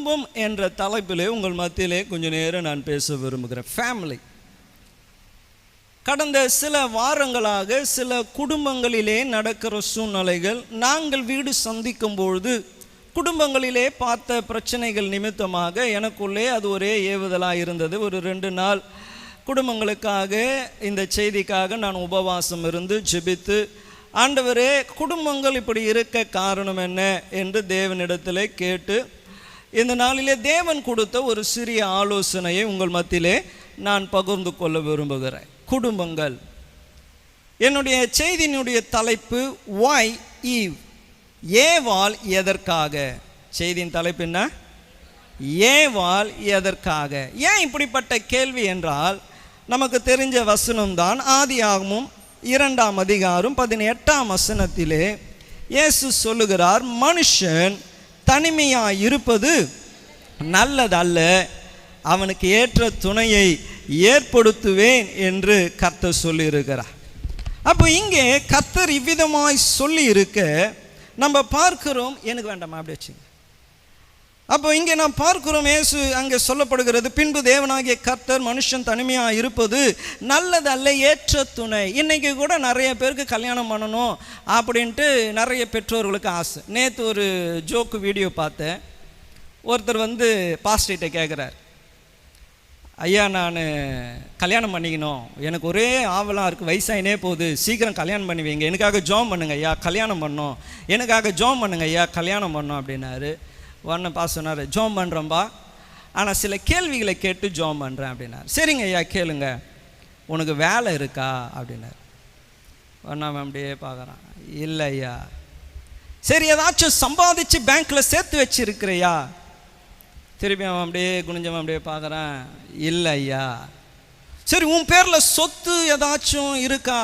குடும்பம் என்ற தலைப்பிலே உங்கள் மத்தியிலே கொஞ்சம் நேரம் நான் பேச விரும்புகிறேன். ஃபேமிலி. கடந்த சில வாரங்களாக சில குடும்பங்களிலே நடக்கிற சூழ்நிலைகள், நாங்கள் வீடு சந்திக்கும் பொழுது குடும்பங்களிலே பார்த்த பிரச்சனைகள் நிமித்தமாக எனக்குள்ளே அது ஒரே ஏவுதலாக இருந்தது. ஒரு 2 நாள் குடும்பங்களுக்காக இந்த செய்திக்காக நான் உபவாசம் இருந்து ஜெபித்து, ஆண்டவரே குடும்பங்கள் இப்படி இருக்க காரணம் என்ன என்று தேவனிடத்தில் கேட்டு, இந்த நாளிலே தேவன் கொடுத்த ஒரு சிறிய ஆலோசனையை உங்கள் மத்தியிலே நான் பகிர்ந்து கொள்ள விரும்புகிறேன். குடும்பங்கள். என்னுடைய செய்தியினுடைய தலைப்பு வாய் ஈவ், ஏவாள் எதற்காக. செய்தியின் தலைப்பு என்ன? ஏவாள் எதற்காக. ஏன் இப்படிப்பட்ட கேள்வி என்றால், நமக்கு தெரிஞ்ச வசனம்தான். ஆதியாகமம் 2ஆம் அதிகாரம் 18ஆம் வசனத்திலே இயேசு சொல்லுகிறார், மனுஷன் தனிமையாக இருப்பது நல்லதல்ல, அவனுக்கு ஏற்ற துணையை ஏற்படுத்துவேன் என்று கர்த்தர் சொல்லியிருக்கிறார். அப்போ இங்கே கர்த்தர் இவ்விதமாய் சொல்லி இருக்க நம்ம பார்க்கிறோம். எனக்கு வேண்டாமா, அப்படி வச்சுங்க. அப்போ இங்கே நாம் பார்க்கிறோம், இயேசு அங்கே சொல்லப்படுகிறது, பின்பு தேவனாகிய கர்த்தர் மனுஷன் தனிமையாக இருப்பது நல்லதல்ல, ஏற்ற துணை. இன்றைக்கி கூட நிறைய பேருக்கு கல்யாணம் பண்ணணும் அப்படின்ட்டு நிறைய பெற்றோர்களுக்கு ஆசை. நேற்று ஒரு ஜோக்கு வீடியோ பார்த்தேன். ஒருத்தர் பாஸ்டர்கிட்ட கேட்குறார், ஐயா நான் கல்யாணம் பண்ணிக்கணும், எனக்கு ஒரே ஆவலாக இருக்குது, வயசாயினே போகுது, சீக்கிரம் கல்யாணம் பண்ணி வைங்க, எனக்காக ஜோம் பண்ணுங்க ஐயா, கல்யாணம் பண்ணோம், எனக்காக ஜோம் பண்ணுங்க ஐயா, கல்யாணம் பண்ணோம் அப்படின்னாரு. உடனே பாஸ் சொன்னார், ஜோம் பண்ணுறோம்பா, ஆனால் சில கேள்விகளை கேட்டு ஜோம் பண்ணுறேன் அப்படின்னாரு. சரிங்க ஐயா கேளுங்க, உனக்கு வேலை இருக்கா அப்படின்னாரு. உடனே அவன் அப்படியே பார்க்குறான், இல்லை ஐயா. சரி, ஏதாச்சும் சம்பாதிச்சு பேங்க்கில் சேர்த்து வச்சிருக்கிறையா? திருப்பி அவன் அப்படியே குனிஞ்சவன் அப்படியே பார்க்குறான், இல்லை ஐயா. சரி, உன் பேரில் சொத்து ஏதாச்சும் இருக்கா?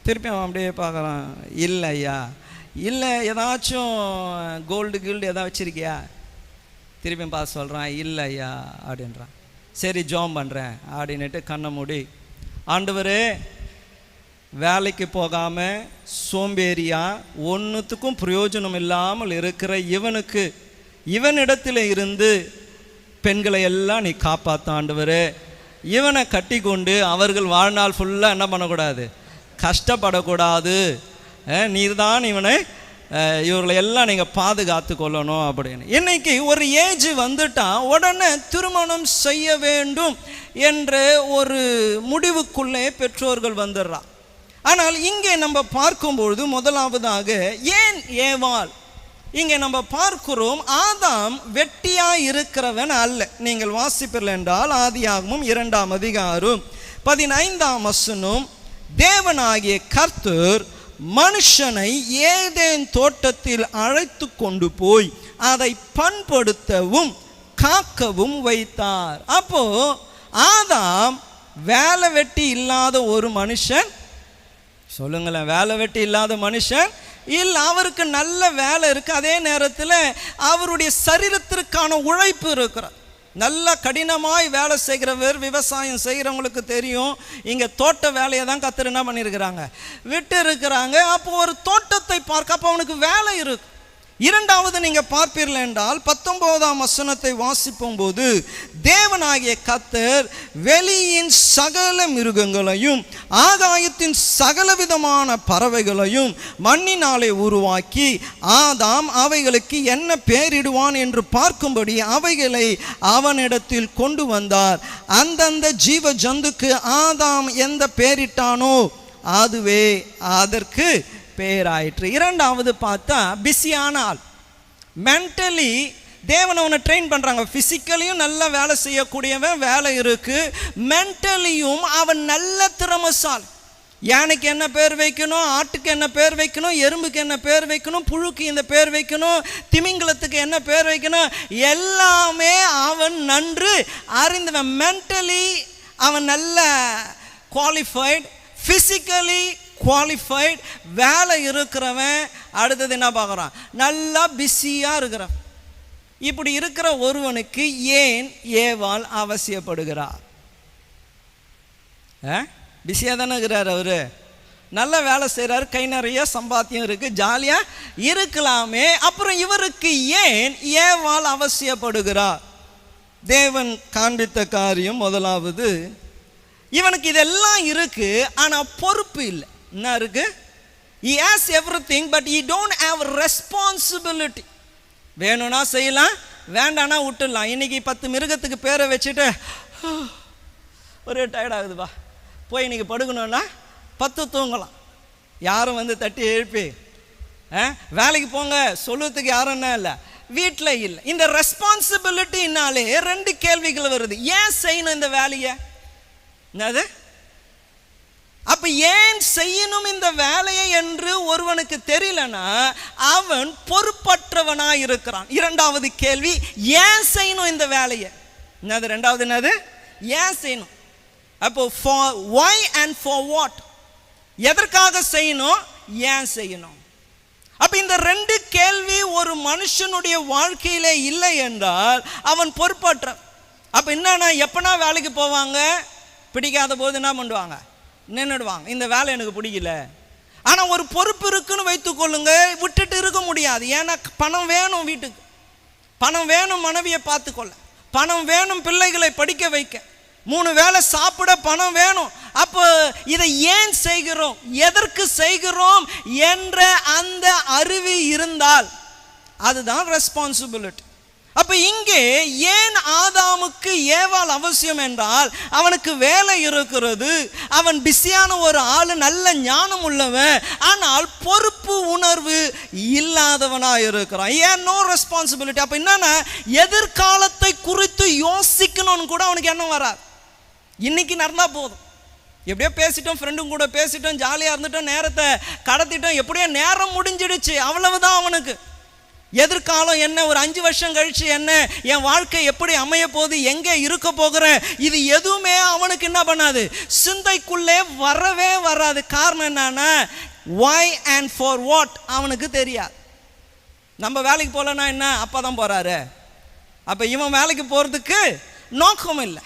திருப்பி அவன் அப்படியே பார்க்குறான், இல்லை ஐயா. இல்லை, ஏதாச்சும் கோல்டு ஏதாவது வச்சுருக்கியா? திருப்பி பார்த்து சொல்கிறான், இல்லை ஐயா அப்படின்றான். சரி, ஜோம் பண்ணுறேன் அப்படின்ட்டு கண்ணை மூடி, ஆண்டவரே வேலைக்கு போகாமல் சோம்பேறியாக ஒன்றுத்துக்கும் பிரயோஜனம் இல்லாமல் இருக்கிற இவனுக்கு, இவனிடத்தில் இருந்து பெண்களை எல்லாம் நீ காப்பாற்ற ஆண்டவரே. இவனை கட்டி கொண்டு அவர்கள் வாழ்நாள் ஃபுல்லாக என்ன பண்ணக்கூடாது, கஷ்டப்படக்கூடாது. நீர் தான் இவர்களை எல்லாம் நீங்கள் பாதுகாத்து கொள்ளணும் அப்படின்னு. இன்னைக்கு ஒரு ஏஜ் வந்துட்டா உடனே திருமணம் செய்ய வேண்டும் என்ற ஒரு முடிவுக்குள்ளே பெற்றோர்கள் வந்துடுறா. ஆனால் இங்கே நம்ம பார்க்கும்பொழுது முதலாவதாக ஏன் ஏவாள்? இங்கே நம்ம பார்க்கிறோம், ஆதாம் வெட்டியாக இருக்கிறவன் அல்ல. நீங்கள் வாசிப்பீர்கள் என்றால் ஆதியாகமம் 2ஆம் அதிகாரம் 15ஆம் வசனம், தேவனாகிய கர்த்தர் மனுஷனை ஏதேன் தோட்டத்தில் அழைத்து கொண்டு போய் அதை பண்படுத்தவும் காக்கவும் வைத்தார். அப்போ ஆதாம் வேலை வெட்டி இல்லாத ஒரு மனுஷன். சொல்லுங்களேன், வேலை வெட்டி இல்லாத மனுஷன் இல்லை. அவருக்கு நல்ல வேலை இருக்குது, அதே நேரத்தில் அவருடைய சரீரத்திற்கான உழைப்பு இருக்கிறார். நல்ல கடினமாய் வேலை செய்கிறவர், விவசாயம் செய்கிறவங்களுக்கு தெரியும். இங்கே தோட்ட வேலையை தான் கர்த்தர் என்ன பண்ணியிருக்கிறாங்க, விட்டு இருக்கிறாங்க. அப்போ ஒரு தோட்டத்தை பார்க்க, அப்போ அவனுக்கு வேலை இருக்கு. இரண்டாவது நீங்கள் பார்ப்பீர்கள் என்றால் 19ஆம் வசனத்தை வாசிப்பும் போது, தேவனாகிய கர்த்தர் வெளியின் சகல மிருகங்களையும் ஆகாயத்தின் சகலவிதமான பறவைகளையும் மண்ணினாலே உருவாக்கி ஆதாம் அவைகளுக்கு என்ன பெயரிடுவான் என்று பார்க்கும்படி அவைகளை அவனிடத்தில் கொண்டு வந்தார். அந்தந்த ஜீவ ஜந்துக்கு ஆதாம் எந்த பெயரிட்டானோ அதுவே அதற்கு பேராயிற்று. இரண்டாவது பார்த்தா பிஸியான ஆள். மென்டலி தேவனை அவனை ட்ரெயின் பண்ணுறாங்க. ஃபிசிக்கலியும் நல்லா வேலை செய்யக்கூடியவன், வேலை இருக்குது. மென்டலியும் அவன் நல்ல திறமசால். யானைக்கு என்ன பேர் வைக்கணும், ஆட்டுக்கு என்ன பேர் வைக்கணும், எறும்புக்கு என்ன பேர் வைக்கணும், புழுக்கு இந்த பேர் வைக்கணும், திமிங்கலத்துக்கு என்ன பேர் வைக்கணும், எல்லாமே அவன் நன்று அறிந்தவன். மென்டலி அவன் நல்ல குவாலிஃபைடு, ஃபிசிக்கலி குவாலிஃபைடு, வேலை இருக்கிறவன். அடுத்தது என்ன பார்க்குறான், நல்லா பிஸியாக இருக்கிறான். இப்படி இருக்கிற ஒருவனுக்கு ஏன் ஏவாள் அவசியப்படுகிறார்? பிஸியாக தானே இருக்கிறார் அவர். நல்ல வேலை செய்கிறாரு, கை நிறைய சம்பாத்தியம் இருக்குது, ஜாலியாக இருக்கலாமே. அப்புறம் இவருக்கு ஏன் ஏவாள் அவசியப்படுகிறார்? தேவன் காண்பித்த காரியம் முதலாவது, இவனுக்கு இதெல்லாம் இருக்கு, ஆனால் பொறுப்பு இல்லை. என்ன இருக்கு? he has everything but he don't have responsibility. வேணும்னா செய்யலாம், வேண்டானா விட்டுடலாம். இன்னைக்கு 10 மிருகத்துக்கு பேரை வச்சுட்டு ஒரே டயர்ட் ஆகுதுப்பா, போய் இன்னைக்கு படுக்கணும்னா 10 தூங்கலாம். யாரும் வந்து தட்டி எழுப்பி வேலைக்கு போங்க சொல்லுறதுக்கு யாரும் என்ன இல்லை, வீட்டில் இல்லை. இந்த ரெஸ்பான்சிபிலிட்டினாலே 2 கேள்விகள் வருது. ஏன் செய்யணும் இந்த வேலையை? என்னது? அப்ப ஏன் செய்யணும் இந்த வேலையை என்று ஒருவனுக்கு தெரியலனா அவன் பொறுப்பற்றவனாய் இருக்கிறான். 2வது கேள்வி, ஏன் செய்யணும் இந்த வேலையை? என்னது 2வது? என்னது? ஏன் செய்யணும்? அப்போ for why and for what, எதற்காக செய்யணும், ஏன் செய்யணும்? அப்ப இந்த 2 கேள்வி ஒரு மனுஷனுடைய வாழ்க்கையிலே இல்லை என்றால் அவன் பொறுப்பற்ற. அப்ப என்னன்னா, எப்பனா வேலைக்கு போவாங்க, பிடிக்காத போது என்ன பண்ணுவாங்க, நின்றுடுவாங்க. இந்த வேலை எனக்கு பிடிக்கல. ஆனால் ஒரு பொறுப்பு இருக்குன்னு வைத்துக்கொள்ளுங்க, விட்டுட்டு இருக்க முடியாது. ஏன்னா பணம் வேணும், வீட்டுக்கு பணம் வேணும், மனைவியை பார்த்துக்கொள்ள பணம் வேணும், பிள்ளைகளை படிக்க வைக்க, 3 வேளை சாப்பிட பணம் வேணும். அப்போ இதை ஏன் செய்கிறோம், எதற்கு செய்கிறோம் என்ற அந்த அறிவு இருந்தால் அதுதான் ரெஸ்பான்சிபிலிட்டி. அப்ப இங்கே ஏன் ஆதாமுக்கு ஏவாள் அவசியம் என்றால், அவனுக்கு வேலை இருக்கிறது, அவன் பிஸியான ஒரு ஆளு, நல்ல ஞானம் உள்ளவன், ஆனால் பொறுப்பு உணர்வு இல்லாதவனா இருக்கிறான். ஏன் நோ ரெஸ்பான்சிபிலிட்டி. அப்ப என்னன்னா, எதிர்காலத்தை குறித்து யோசிக்கணும்னு கூட அவனுக்கு எண்ணம் வராது. இன்னைக்கு நடந்தா போதும், எப்படியோ பேசிட்டோம், ஃப்ரெண்டும் கூட பேசிட்டோம், ஜாலியாக இருந்துட்டோம், நேரத்தை கடத்திட்டோம், எப்படியோ நேரம் முடிஞ்சிடுச்சு, அவ்வளவுதான் அவனுக்கு. எதிர்காலம் என்ன, ஒரு 5 வருஷம் கழிச்சு என்ன, என் வாழ்க்கை எப்படி அமைய போகுது, எங்கே இருக்க போகிறேன், இது எதுவுமே அவனுக்கு என்ன பண்ணாது, சிந்தைக்குள்ளே வரவே வராது. காரணம் என்னன்னா, why and for what அவனுக்கு தெரியாது. நம்ம வேலைக்கு போகலன்னா என்ன, அப்பா தான் போகிறாரு, அப்போ இவன் வேலைக்கு போகிறதுக்கு நோக்கம் இல்லை,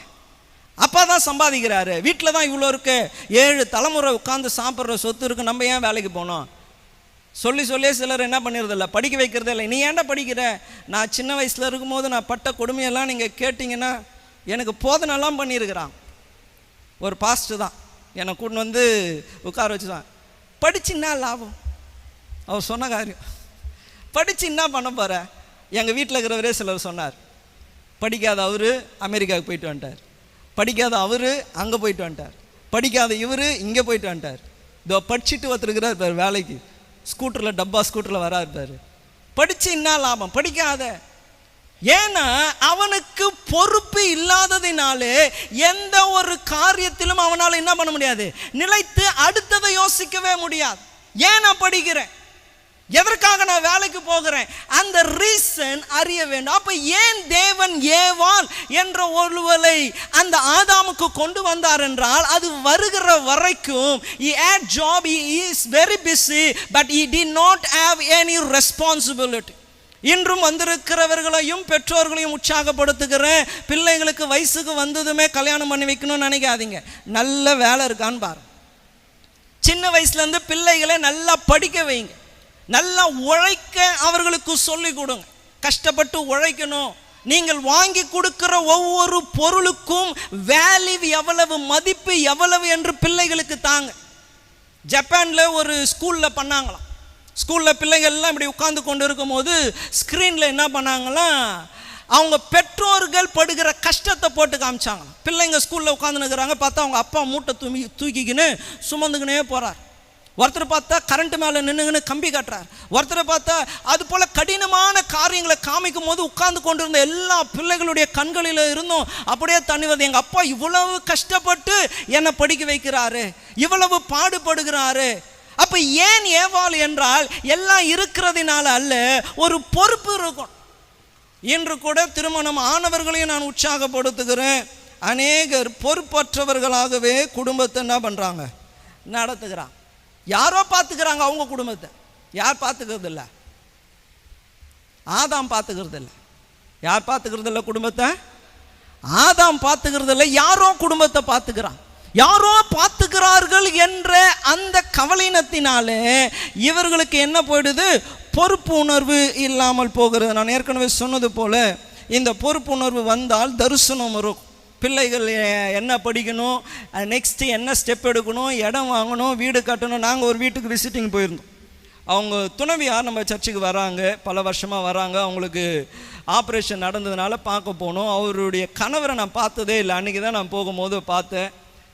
அப்பா தான் சம்பாதிக்கிறாரு, வீட்டில் தான் இவ்வளோ இருக்கு, 7 தலைமுறை உட்காந்து சாப்பிட்ற சொத்து இருக்கு, நம்ம ஏன் வேலைக்கு போனோம் சொல்லியே சிலர் என்ன பண்ணிடுறதில்ல, படிக்க வைக்கிறதே இல்லை. நீ ஏன்டா படிக்கிற? நான் சின்ன வயசில் இருக்கும்போது நான் பட்ட கொடுமையெல்லாம் நீங்கள் கேட்டிங்கன்னா எனக்கு போதனெல்லாம் பண்ணியிருக்கிறான். ஒரு பாஸ்ட்டு தான் என்னை கூட்டின்னு வந்து உட்கார வச்சு தான், படித்து என்ன லாபம், அவர் சொன்ன காரியம், படித்து என்ன பண்ண போகிற? எங்கள் வீட்டில் இருக்கிறவரே சிலர் சொன்னார், படிக்காத அவர் அமெரிக்காவுக்கு போயிட்டு வந்துட்டார், படிக்காத அவர் அங்கே போயிட்டு வந்துட்டார், படிக்காத இவர் இங்கே போயிட்டு வந்துட்டார், இதோ படிச்சுட்டு ஒருத்தருக்கிறார் பார் வேலைக்கு, ஸ்கூட்டரில் டப்பா ஸ்கூட்டரில் வரா இருப்பார். படித்து என்ன லாபம், படிக்காத. ஏன்னா அவனுக்கு பொறுப்பு இல்லாததினாலே எந்த ஒரு காரியத்திலும் அவனால் என்ன பண்ண முடியாது, நிலைத்து அடுத்ததை யோசிக்கவே முடியாது. ஏன் நான் படிக்கிறேன், எதற்காக நான் வேலைக்கு போகிறேன், அந்த ரீசன் அறிய வேண்டும். அப்ப ஏன் தேவன் ஏவாள் என்ற ஒருவரை அந்த ஆதாமுக்கு கொண்டு வந்தார் என்றால், அது வருகிற வரைக்கும் he had job, he is very busy but he did not have any responsibility. இன்றும் வந்திருக்கிறவர்களையும் பெற்றோர்களையும் உற்சாகப்படுத்துகிறேன், பிள்ளைங்களுக்கு வயசுக்கு வந்ததுமே கல்யாணம் பண்ணி வைக்கணும்னு நினைக்காதீங்க. நல்ல வேலை இருக்கான்னு பாருங்க. சின்ன வயசுல இருந்து பிள்ளைகளை நல்லா படிக்க வைங்க, நல்லா உழைக்க அவர்களுக்கு சொல்லிக் கொடுங்க, கஷ்டப்பட்டு உழைக்கணும். நீங்கள் வாங்கி கொடுக்கிற ஒவ்வொரு பொருளுக்கும் வேல்யூ எவ்வளவு, மதிப்பு எவ்வளவு என்று பிள்ளைகளுக்கு தாங்க. ஜப்பானில் ஒரு ஸ்கூலில் பண்ணாங்களாம், ஸ்கூலில் பிள்ளைகள்லாம் இப்படி உட்கார்ந்து கொண்டு இருக்கும் போது ஸ்க்ரீனில் என்ன பண்ணாங்களாம், அவங்க பெற்றோர்கள் படுகிற கஷ்டத்தை போட்டு காமிச்சாங்க. பிள்ளைங்க ஸ்கூலில் உட்காந்துனுக்குறாங்க, பார்த்தா அவங்க அப்பா மூட்டை தூக்கிக்கின்னு சுமந்துக்கினே போகிறார். ஒருத்தரை பார்த்தா கரண்ட் மேலே நின்றுங்கன்னு கம்பி கட்டுறார், ஒருத்தரை பார்த்தா அது போல் கடினமான காரியங்களை காமிக்கும் போது உட்கார்ந்து கொண்டிருந்த எல்லா பிள்ளைகளுடைய கண்களில் இருந்தும் அப்படியே தண்ணி வருது. எங்கள் அப்பா இவ்வளவு கஷ்டப்பட்டு என்னை படிக்க வைக்கிறாரு, இவ்வளவு பாடுபடுகிறாரு. அப்போ ஏன் ஏவாள் என்றால், எல்லாம் இருக்கிறதுனால அல்ல, ஒரு பொறுப்பு இருக்கும். இன்று கூட திருமணம் ஆனவர்களையும் நான் உற்சாகப்படுத்துகிறேன். அநேகர் பொறுப்பற்றவர்களாகவே குடும்பத்தை என்ன பண்ணுறாங்க, நடத்துகிறாங்க. யாரோ பார்த்துக்கிறாங்க அவங்க குடும்பத்தை, யார் பார்த்துக்கிறது இல்லை, ஆதாம் பார்த்துக்கிறது இல்லை. யார் பார்த்துக்கிறது இல்லை குடும்பத்தை? ஆதாம் பார்த்துக்கிறது இல்லை, யாரோ குடும்பத்தை பார்த்துக்கிறான். யாரோ பார்த்துக்கிறார்கள் என்ற அந்த கவலையினத்தினாலே இவர்களுக்கு என்ன போயிடுது? பொறுப்பு உணர்வு இல்லாமல் போகிறது. நான் ஏற்கனவே சொன்னது போல இந்த பொறுப்பு உணர்வு வந்தால் தரிசனம் வரும். பிள்ளைகள் என்ன படிக்கணும், நெக்ஸ்ட்டு என்ன ஸ்டெப் எடுக்கணும், இடம் வாங்கணும், வீடு கட்டணும். நாங்கள் ஒரு வீட்டுக்கு விசிட்டிங் போயிருந்தோம். அவங்க துணைவியார் நம்ம சர்ச்சுக்கு வராங்க, பல வருஷமாக வராங்க. அவங்களுக்கு ஆப்ரேஷன் நடந்ததுனால பார்க்க போனோம். அவருடைய கணவரை நான் பார்த்ததே இல்லை. அன்றைக்கி தான் நான் போகும்போது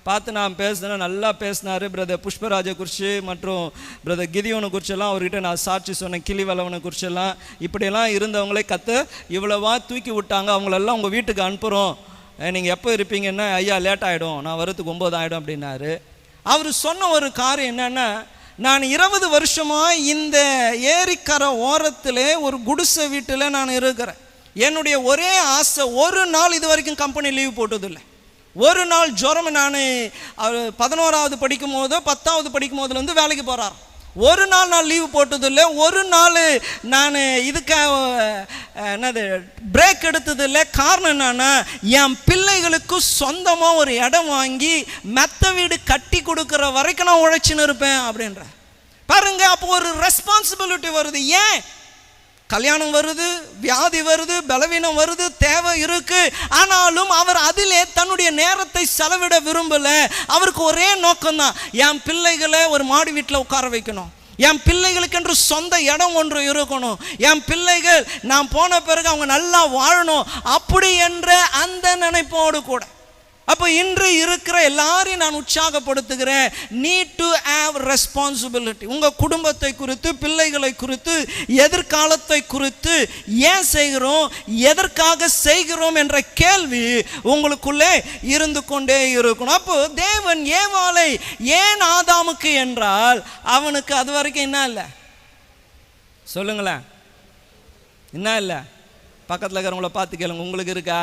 பார்த்து நான் பேசினேன். நல்லா பேசினார். பிரதர் புஷ்பராஜை குறித்து மற்றும் பிரதர் கிதியோனை குறிச்செல்லாம் அவர்கிட்ட நான் சாட்சி சொன்னேன். கிளிவளவனை குறிச்செல்லாம் இப்படியெல்லாம் இருந்தவங்களே இவ்வளவா தூக்கி விட்டாங்க, அவங்களெல்லாம் உங்கள் வீட்டுக்கு அனுப்புகிறோம், நீங்கள் எப்போ இருப்பீங்கன்னா, ஐயா லேட் ஆகிடும், நான் வரத்துக்கு 9 ஆகிடும் அப்படின்னாரு. அவர் சொன்ன ஒரு காரியம் என்னென்னா, நான் 20 வருஷமாக இந்த ஏரிக்கரை ஓரத்தில் ஒரு குடிசை வீட்டில் நான் இருக்கிறேன். என்னுடைய ஒரே ஆசை, ஒரு நாள் இது வரைக்கும் கம்பெனி லீவ் போட்டதில்லை. ஒரு நாள் ஜுரம். நான் 11ஆவது படிக்கும் போதோ 10ஆவது படிக்கும் போதுலேருந்து வேலைக்கு போகிறார். ஒரு நாள் நான் லீவு போட்டதில்லை. ஒரு நாள் நான் இதுக்காக என்னது பிரேக் எடுத்ததில்லை. காரணம் என்னன்னா, என் பிள்ளைகளுக்கு சொந்தமாக ஒரு இடம் வாங்கி மெத்த வீடு கட்டி கொடுக்குற வரைக்கும் நான் உழைச்சின்னு இருப்பேன் அப்படின்ற பாருங்க. அப்போ ஒரு ரெஸ்பான்சிபிலிட்டி வருது. ஏன்? கல்யாணம் வருது, வியாதி வருது, பலவீனம் வருது, தேவை இருக்கு. ஆனாலும் அவர் அதிலே தன்னுடைய நேரத்தை செலவிட விரும்பல. அவருக்கு ஒரே நோக்கம்தான், என் பிள்ளைகளை ஒரு மாடி வீட்டில் உட்கார வைக்கணும், என் பிள்ளைகளுக்கு என்று சொந்த இடம் ஒன்று இருக்கணும், என் பிள்ளைகள் நான் போன பிறகு அவங்க நல்லா வாழணும், அப்படி என்ற அந்த நினைப்போடு கூட. அப்போ இன்று இருக்கிற எல்லாரையும் நான் உற்சாகப்படுத்துகிறேன். Need to have responsibility. உங்கள் குடும்பத்தை குறித்து, பிள்ளைகளை குறித்து, எதிர்காலத்தை குறித்து ஏன் செய்கிறோம், எதற்காக செய்கிறோம் என்ற கேள்வி உங்களுக்குள்ளே இருந்து கொண்டே இருக்கணும். அப்போ தேவன் ஏவாளை ஏன் ஆதாமுக்கு என்றால், அவனுக்கு அது வரைக்கும் என்ன இல்லை? சொல்லுங்களேன், என்ன இல்லை? பக்கத்தில் இருக்கிறவங்கள பார்த்து கேளுங்க, உங்களுக்கு இருக்கா?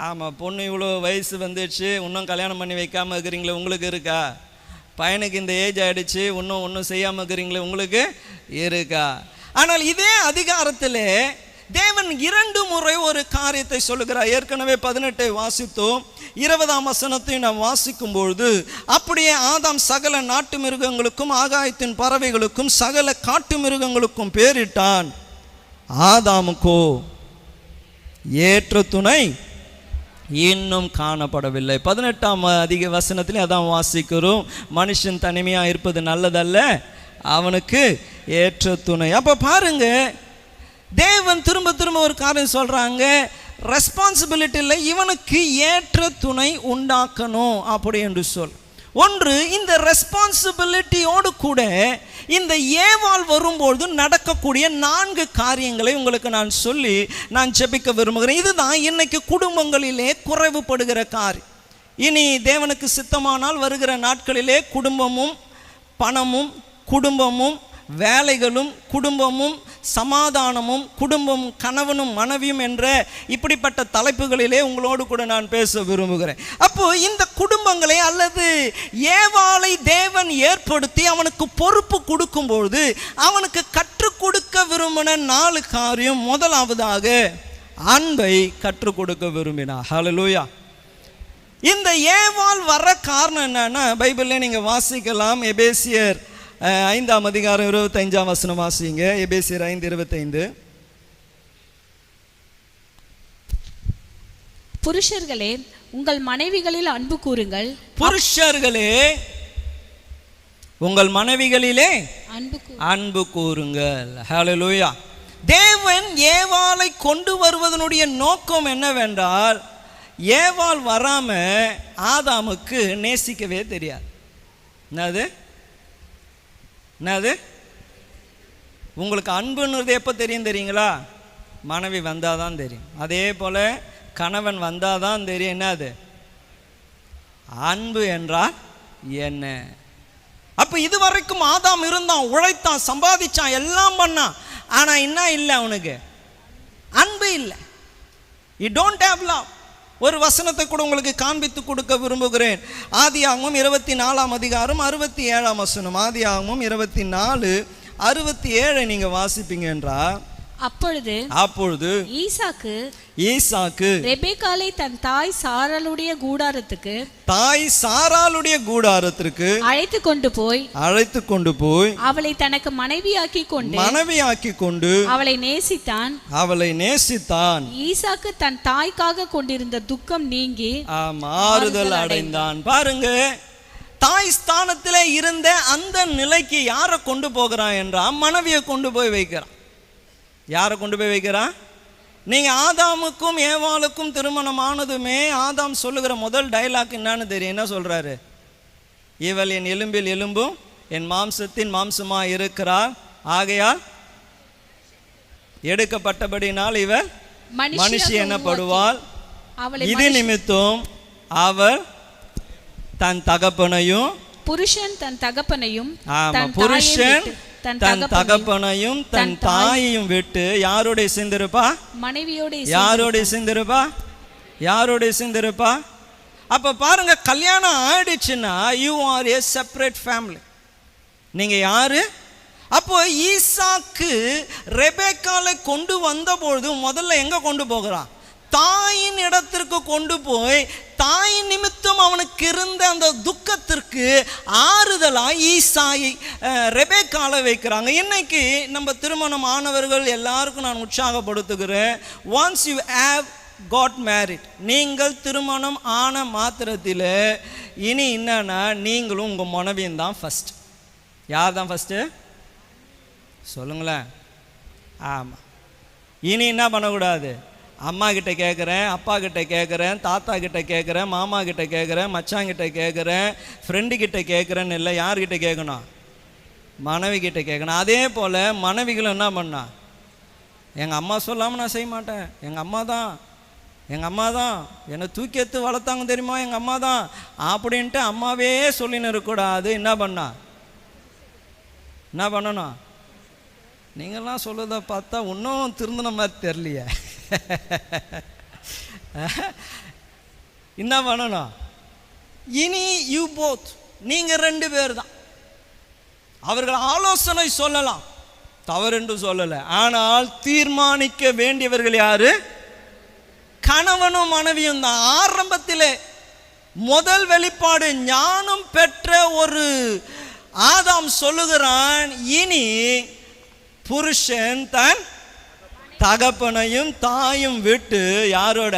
ஆமாம், பொண்ணு இவ்வளோ வயசு வந்துடுச்சு, இன்னும் கல்யாணம் பண்ணி வைக்காமல் இருக்கிறீங்களே, உங்களுக்கு இருக்கா? பையனுக்கு இந்த ஏஜ் ஆகிடுச்சு, ஒன்றும் செய்யாமல் இருக்கிறீங்களே, உங்களுக்கு இருக்கா? ஆனால் இதே அதிகாரத்தில் தேவன் 2 முறை ஒரு காரியத்தை சொல்லுகிறார். ஏற்கனவே 18 வாசித்தோம். 20ஆம் வசனத்தை நாம் வாசிக்கும் பொழுது, அப்படியே ஆதாம் சகல நாட்டு மிருகங்களுக்கும் ஆகாயத்தின் பறவைகளுக்கும் சகல காட்டு மிருகங்களுக்கும் பேரிட்டான். ஆதாமுக்கோ ஏற்ற துணை இன்னும் காணப்படவில்லை. 18ஆம் வசனத்திலே அதான் வாசிக்கிறோம், மனுஷன் தனிமையாக இருப்பது நல்லதல்ல, அவனுக்கு ஏற்ற துணை. அப்போ பாருங்க, தேவன் திரும்ப திரும்ப ஒரு காரியம் சொல்கிறாங்க, ரெஸ்பான்சிபிலிட்டி இல்லை, இவனுக்கு ஏற்ற துணை உண்டாக்கணும் அப்படி என்று சொல். ஒன்று, இந்த ரெஸ்பான்சிபிலிட்டியோடு கூட இந்த ஏவாள் வரும்பொழுது நடக்கக்கூடிய 4 காரியங்களை உங்களுக்கு நான் சொல்லி நான் ஜெபிக்க விரும்புகிறேன். இதுதான் இன்னைக்கு குடும்பங்களிலே குறைவுபடுகிற காரியம். இனி தேவனுக்கு சித்தமானால் வருகிற நாட்களிலே குடும்பமும் பணமும், குடும்பமும் வேலைகளும், குடும்பமும் சமாதானமும், குடும்பம் கணவனும் மனைவியும் என்ற இப்படிப்பட்ட தலைப்புகளிலே உங்களோடு கூட நான் பேச விரும்புகிறேன். அப்போ இந்த குடும்பங்களை அல்லது ஏவாளை தேவன் ஏற்படுத்தி அவனுக்கு பொறுப்பு கொடுக்கும்பொழுது அவனுக்கு கற்றுக் கொடுக்க விரும்பின 4 காரியம். முதலாவதாக அன்பை கற்றுக் கொடுக்க விரும்பினார். ஹல்லேலூயா. இந்த ஏவாள் வர காரணம் என்னன்னா, பைபிள்ல நீங்க வாசிக்கலாம். எபேசியர் 5ஆம் அதிகாரம் 25ஆம் வசனம் வாசிங்க. எபேசியர் 5:25. புருஷர்களே, உங்கள் மனைவிகளில் அன்பு கூறுங்கள். புருஷர்களே, உங்கள் மனைவிகளிலே அன்பு கூறுங்கள். ஹல்லேலூயா. தேவன் ஏவாளை கொண்டு வருவதனுடைய நோக்கம் என்னவென்றால், ஏவாள் வராம ஆதாமுக்கு நேசிக்கவே தெரியாது. என்னது உங்களுக்கு அன்புன்றது எப்போ தெரியும் தெரியுங்களா? மனைவி வந்தால் தான் தெரியும். அதே போல் கணவன் வந்தால் தான் தெரியும் என்னது அன்பு என்றால் என்ன. அப்போ இதுவரைக்கும் ஆதாம் இருந்தான், உழைத்தான், சம்பாதிச்சான், எல்லாம் பண்ணான். ஆனால் என்ன இல்லை, அவனுக்கு அன்பு இல்லை. You don't have love. ஒரு வசனத்தை கூட உங்களுக்கு காண்பித்து கொடுக்க விரும்புகிறேன். ஆதியாகமம் 24ஆம் அதிகாரம் 67ஆம் வசனம். ஆதியாகமம் 24:67 நீங்கள் வாசிப்பீங்க என்றால், அப்பொழுது ஈசாக்கு ரெபெக்காளை தன் தாய் சாராளுடைய கூடாரத்துக்கு அழைத்து கொண்டு போய் அவளை தனக்கு மனைவியாக்கி கொண்டு அவளை நேசித்தான். ஈசாக்கு தன் தாய்க்காக கொண்டிருந்த துக்கம் நீங்கி ஆறுதல் அடைந்தான். பாருங்க, தாய் ஸ்தானத்திலே இருந்த அந்த நிலைக்கு யாரை கொண்டு போகிறான் என்றால் மனைவியை கொண்டு போய் வைக்கிறான். யாரை கொண்டு போய் வைக்கிறான்? நீங்க ஆதாமுக்கும் ஏவாளுக்கும் திருமணம் ஆனதுமே ஆதாம் சொல்லுகிற முதல் டைலாக் என்னன்னு தெரியும். என்ன சொல்றாரு? இவள் என் எலும்பில் எலும்பும் என் மாம்சத்தின் மாம்சமா இருக்கிறார், ஆகையால் எடுக்கப்பட்டபடினால் இவள் மனுஷி எனப்படுவாள். இது நிமித்தம் அவள் தன் தகப்பனையும் புருஷன் தன் தகப்பனையும் தன் தகப்பனையும் தன் தாயையும் விட்டு யாரோட சேர்ந்திருப்பா? யாரோட சேர்ந்திருப்பா? அப்ப பாருங்க, கல்யாணம் ஆயிடுச்சுன்னா you R A separate family. நீங்க யாரு? அப்போ ஈசாக்கு ரெபெக்காளை கொண்டு வந்த பொழுது முதல்ல எங்க கொண்டு போகிறான்? தாயின் இடத்திற்கு கொண்டு போய் தாயின் நிமித்தம் அவனுக்கு இருந்த அந்த துக்கத்திற்கு ஆறுதலாய் ஈசாயை ரெபெக்காளை வைக்கிறாங்க. இன்னைக்கு நம்ம திருமணம் ஆனவர்கள் எல்லாருக்கும் நான் உற்சாகப்படுத்துகிறேன். Once you have got married, நீங்கள் திருமணம் ஆன மாத்திரத்தில் இனி என்னன்னா நீங்களும் உங்கள் மனைவியும் தான் ஃபஸ்ட். யார் தான் ஃபஸ்ட்டு சொல்லுங்களேன்? ஆமாம். இனி என்ன பண்ணக்கூடாது? அம்மா கிட்ட கேட்குறேன், அப்பா கிட்ட கேட்குறேன், தாத்தா கிட்ட கேட்குறேன், மாமா கிட்ட கேட்குறேன், மச்சாங்கிட்ட கேட்குறேன், ஃப்ரெண்டு கிட்ட கேட்குறேன்னு இல்லை. யார்கிட்ட கேட்கணும்? மனைவி கிட்ட கேட்கணும். அதே போல் மனைவிகளும் என்ன பண்ணா? எங்கள் அம்மா சொல்லாமல் நான் செய்ய மாட்டேன், எங்கள் அம்மா தான் என்னை தூக்கி எடுத்து வளர்த்தாங்க தெரியுமா, எங்கள் அம்மா தான் அப்படின்ட்டு அம்மாவே சொல்லின்னு இருக்கக்கூடாது. என்ன பண்ணணும்? நீங்கள்லாம் சொல்லுறத பார்த்தா இன்னும் திருந்தின மாதிரி தெரியலையே. என்ன பண்ணணும்? இனி யூ போத், நீங்க 2 பேர் தான். அவர்கள் ஆலோசனை சொல்லலாம், தவறென்று சொல்லலை. ஆனால் தீர்மானிக்க வேண்டியவர்கள் யாரு? கணவனும் மனைவியும் தான். ஆரம்பத்திலே முதல் வெளிப்பாடு ஞானம் பெற்ற ஒரு ஆதாம் சொல்லுகிறான், இனி புருஷன் தன் தகப்பனையும் தாயும் விட்டு யாரோட?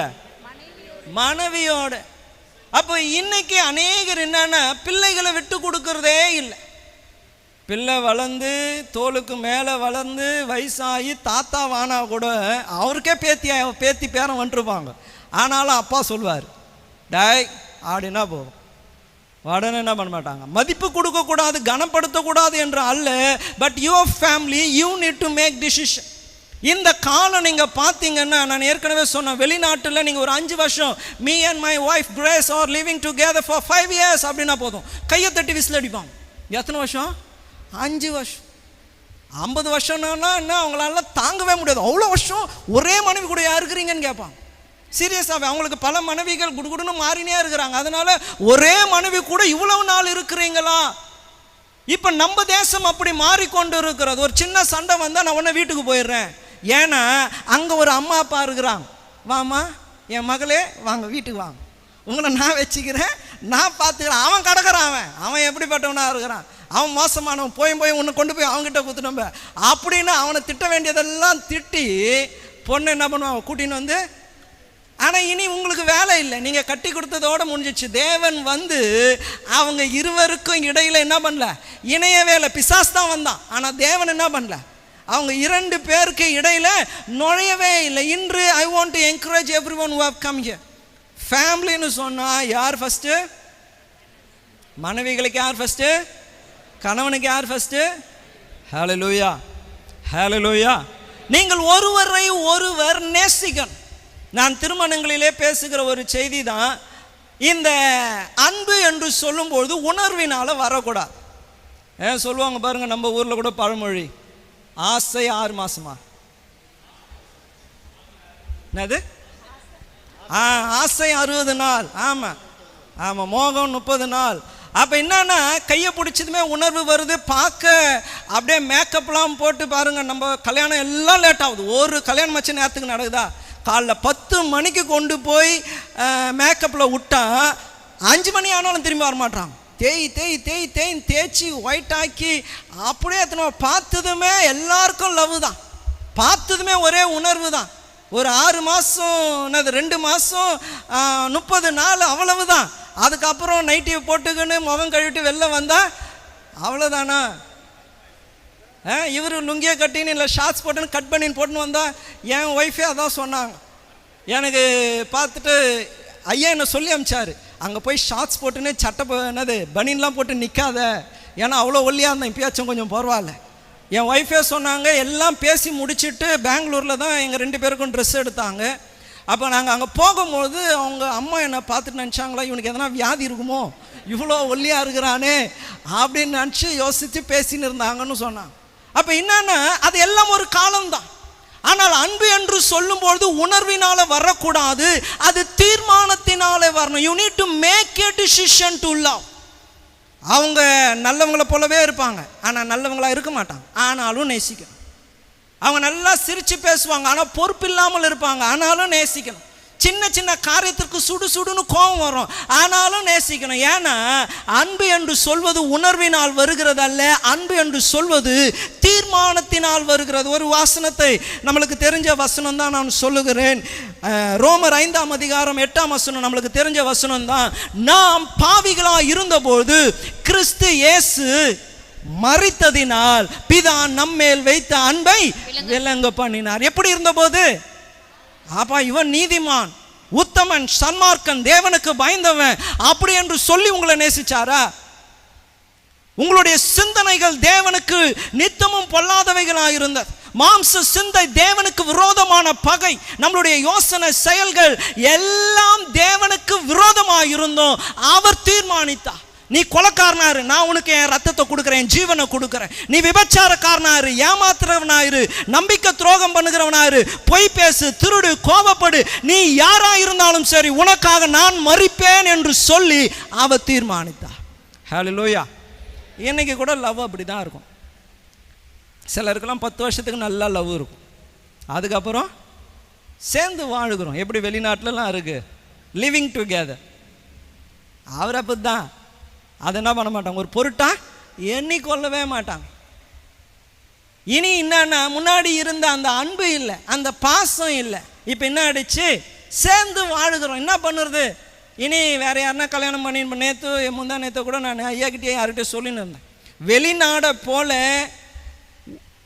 மனைவியோட. அப்போ இன்னைக்கு அநேகர் என்னன்னா பிள்ளைகளை விட்டு கொடுக்கறதே இல்லை. பிள்ளை வளர்ந்து தோலுக்கு மேலே வளர்ந்து வயசாகி தாத்தா வானா கூட அவருக்கே பேத்தி பேரம் வந்துருப்பாங்க. ஆனாலும் அப்பா சொல்வார், டாய் அப்படின்னா போகும். உடனே என்ன பண்ண மாட்டாங்க? மதிப்பு கொடுக்கக்கூடாது, கனப்படுத்தக்கூடாது என்று அல்ல. But your family you need to make decision. இந்த காலம் நீங்கள் பார்த்தீங்கன்னா, நான் ஏற்கனவே சொன்னேன், வெளிநாட்டில் நீங்கள் ஒரு 5 வருஷம் me and my wife grace are living together for 5 years அப்படின்னா போதும், கையை தட்டி விசில் அடிப்பாங்க. எத்தனை வருஷம்? 5 வருஷம். 50 வருஷம்னா என்ன, அவங்களால தாங்கவே முடியாது. அவ்வளோ வருஷம் ஒரே மனைவி கூட யார் இருக்கிறீங்கன்னு கேட்பாங்க. சீரியஸாகவே அவங்களுக்கு பல மனைவிகள் குடுகுடுன்னு மாறினே இருக்கிறாங்க. அதனால ஒரே மனைவி கூட இவ்வளவு நாள் இருக்கிறீங்களா? இப்போ நம்ம தேசம் அப்படி மாறிக்கொண்டு இருக்கிறது. ஒரு சின்ன சண்டை வந்தால் நான் உடனே வீட்டுக்கு போயிடுறேன். ஏன்னா அங்கே ஒரு அம்மா அப்பா இருக்கிறாங்க. வாமா என் மகளே வாங்க வீட்டுக்கு வாங்க, உங்களை நான் வச்சுக்கிறேன், நான் பார்த்துக்கிறேன். அவன் கிடக்கிறான், அவன் எப்படிப்பட்டவனாக இருக்கிறான், அவன் மோசமானவன், போய் உன்னை கொண்டு போய் அவங்ககிட்ட குத்துனம்ப அப்படின்னு அவனை திட்ட வேண்டியதெல்லாம் திட்டி பொண்ணு என்ன பண்ணுவான்? கூட்டின்னு வந்து. ஆனால் இனி உங்களுக்கு வேலை இல்லை, நீங்கள் கட்டி கொடுத்ததோடு முடிஞ்சிச்சு. தேவன் வந்து அவங்க இருவருக்கும் இடையில் என்ன பண்ணல? இணையவே இல்லை. பிசாஸ் தான் வந்தான். ஆனால் தேவன் என்ன பண்ணல? அவங்க 2 பேருக்கு இடையில் நுழையவே இல்லை. இன்று I want to encourage every one who have come here. ஃபேமிலின்னு சொன்னால் யார் ஃபஸ்ட்டு? மனைவிகளுக்கு யார் ஃபஸ்ட்டு? கணவனுக்கு யார் ஃபஸ்ட்டு? ஹல்லேலூயா, ஹல்லேலூயா. நீங்கள் ஒருவரை ஒருவர் நேசிக்கணும். நான் திருமணங்களிலே பேசுகிற ஒரு செய்தி தான், இந்த அன்பு என்று சொல்லும்போது உணர்வினால் வரக்கூடாது. ஏன் சொல்லுவாங்க பாருங்க, நம்ம ஊரில் கூட பழமொழி, ஆசை 6 மாசமா? என்னது? ஆசை 60 நாள். ஆமாம், மோகம் 30 நாள். அப்போ என்னன்னா கையை பிடிச்சதுமே உணர்வு வருது. பார்க்க அப்படியே மேக்கப்லாம் போட்டு பாருங்கள், நம்ம கல்யாணம் எல்லாம் லேட் ஆகுது. ஒரு கல்யாணம் வச்சு நேரத்துக்கு நடக்குதா? காலைல 10 மணிக்கு கொண்டு போய் மேக்கப்பில் விட்டா 5 மணி ஆனாலும் திரும்பி வரமாட்டாங்க. தேய்ன்னு தேய்ச்சி ஒயிட் ஆக்கி அப்படியே பார்த்ததுமே எல்லாருக்கும் லவ் தான், பார்த்ததுமே ஒரே உணர்வு தான். ஒரு 6 மாதம் என்னது 2 மாதம் 30 நாள் அவ்வளவு தான். அதுக்கப்புறம் நைட்டியை போட்டுக்கின்னு முகம் கழுவிட்டு வெளில வந்தால் அவ்வளோதானா? இவர் லுங்கியை கட்டின்னு இல்லை ஷார்ட்ஸ் போட்டுன்னு கட் பண்ணின்னு போட்டுன்னு வந்தால் என் ஒய்ஃபே அதான் சொன்னாங்க. எனக்கு பார்த்துட்டு ஐயா என்ன சொல்லி அமிச்சார், அங்கே போய் ஷார்ட்ஸ் போட்டுன்னு சட்டை என்னது பனின்லாம் போட்டு நிற்காத, ஏன்னா அவ்வளோ ஒல்லியாக இருந்தேன், இப்பயாச்சும் கொஞ்சம் பரவாயில்ல. என் ஒய்ஃபே சொன்னாங்க. எல்லாம் பேசி முடிச்சுட்டு பெங்களூரில் தான் எங்கள் 2 பேருக்கும் ட்ரெஸ் எடுத்தாங்க. அப்போ நாங்கள் அங்கே போகும்போது அவங்க அம்மா என்னை பார்த்துட்டு நினச்சாங்களா, இவனுக்கு எதனா வியாதி இருக்குமோ, இவ்வளோ ஒல்லியாக இருக்கிறானே அப்படின்னு நினச்சி யோசித்து பேசின்னு இருந்தாங்கன்னு சொன்னாங்க. அப்போ என்னன்னா அது எல்லாம் ஒரு காலம்தான். ஆனால் அன்பு என்று சொல்லும்பொழுது உணர்வினால வரக்கூடாது, அது தீர்மானத்தினாலே வரணும். You need to make a decision to love. அவங்க நல்லவங்களை போலவே இருப்பாங்க, ஆனால் நல்லவங்களா இருக்க மாட்டாங்க, ஆனாலும் நேசிக்கணும். அவங்க நல்லா சிரித்து பேசுவாங்க, ஆனால் பொறுப்பு இல்லாமல் இருப்பாங்க, ஆனாலும் நேசிக்கணும். சின்ன சின்ன காரியத்திற்கு சுடுன்னு கோபம் வரும், ஆனாலும் நேசிக்கணும். ஏன்னா அன்பு என்று சொல்வது உணர்வினால் வருகிறது அல்ல, அன்பு என்று சொல்வது தீர்மானத்தினால் வருகிறது. ஒரு வசனத்தை, நம்மளுக்கு தெரிஞ்ச வசனம் தான் நான் சொல்லுகிறேன். ரோமர் 5ஆம் அதிகாரம் 8ஆம் வசனம் நம்மளுக்கு தெரிஞ்ச வசனம் தான். நாம் பாவிகளாக இருந்தபோது கிறிஸ்து இயேசு மரித்ததினால் பிதா நம்மேல் வைத்த அன்பை விளங்க பண்ணினார். எப்படி இருந்தபோது? அப்பா இவன் நீதிமான், உத்தமன், சன்மார்க்கன், தேவனுக்கு பயந்தவன் அப்படி என்று சொல்லி உங்களை நேசிச்சாரா? உங்களுடைய சிந்தனைகள் தேவனுக்கு நித்தமும் பொல்லாதவைகளாக இருந்தது. மாம்ச சிந்தை தேவனுக்கு விரோதமான பகை. நம்மளுடைய யோசனை செயல்கள் எல்லாம் தேவனுக்கு விரோதமாக இருந்தோம். அவர் தீர்மானித்தார், நீ கொலைக்காரனாரு, நான் உனக்கு என் ரத்தத்தை கொடுக்குறேன், என் ஜீவனை கொடுக்குறேன். நீ விபச்சாரக்காரனாரு, ஏமாத்துறவனாயிரு, நம்பிக்கை துரோகம் பண்ணுகிறவனாயிரு, பொய் பேசு, திருடு, கோபப்படு, நீ யாரா இருந்தாலும் சரி உனக்காக நான் மரிப்பேன் என்று சொல்லி அவர் தீர்மானித்தார். ஹல்லேலூயா. இன்னைக்கு கூட லவ் அப்படி தான் இருக்கும். சிலருக்கெல்லாம் 10 வருஷத்துக்கு நல்லா லவ் இருக்கும், அதுக்கப்புறம் சேர்ந்து வாழுகிறோம். எப்படி வெளிநாட்டிலலாம் இருக்கு, லிவிங் டுகெதர். அவர் அப்படி தான், அதை என்ன பண்ண மாட்டாங்க, ஒரு பொருட்டா எண்ணி கொள்ளவே மாட்டாங்க. இனி என்னன்னா முன்னாடி இருந்த அந்த அன்பு இல்லை, அந்த பாசம் இல்லை. இப்போ என்ன ஆயிடுச்சு, சேர்ந்து வாழுகிறோம். என்ன பண்ணுறது? இனி வேற யாருன்னா கல்யாணம் பண்ணி முந்தா நேற்று கூட நான் ஐயாக்கிட்டே யார்கிட்ட சொல்லின்னு இருந்தேன். வெளிநாடை போல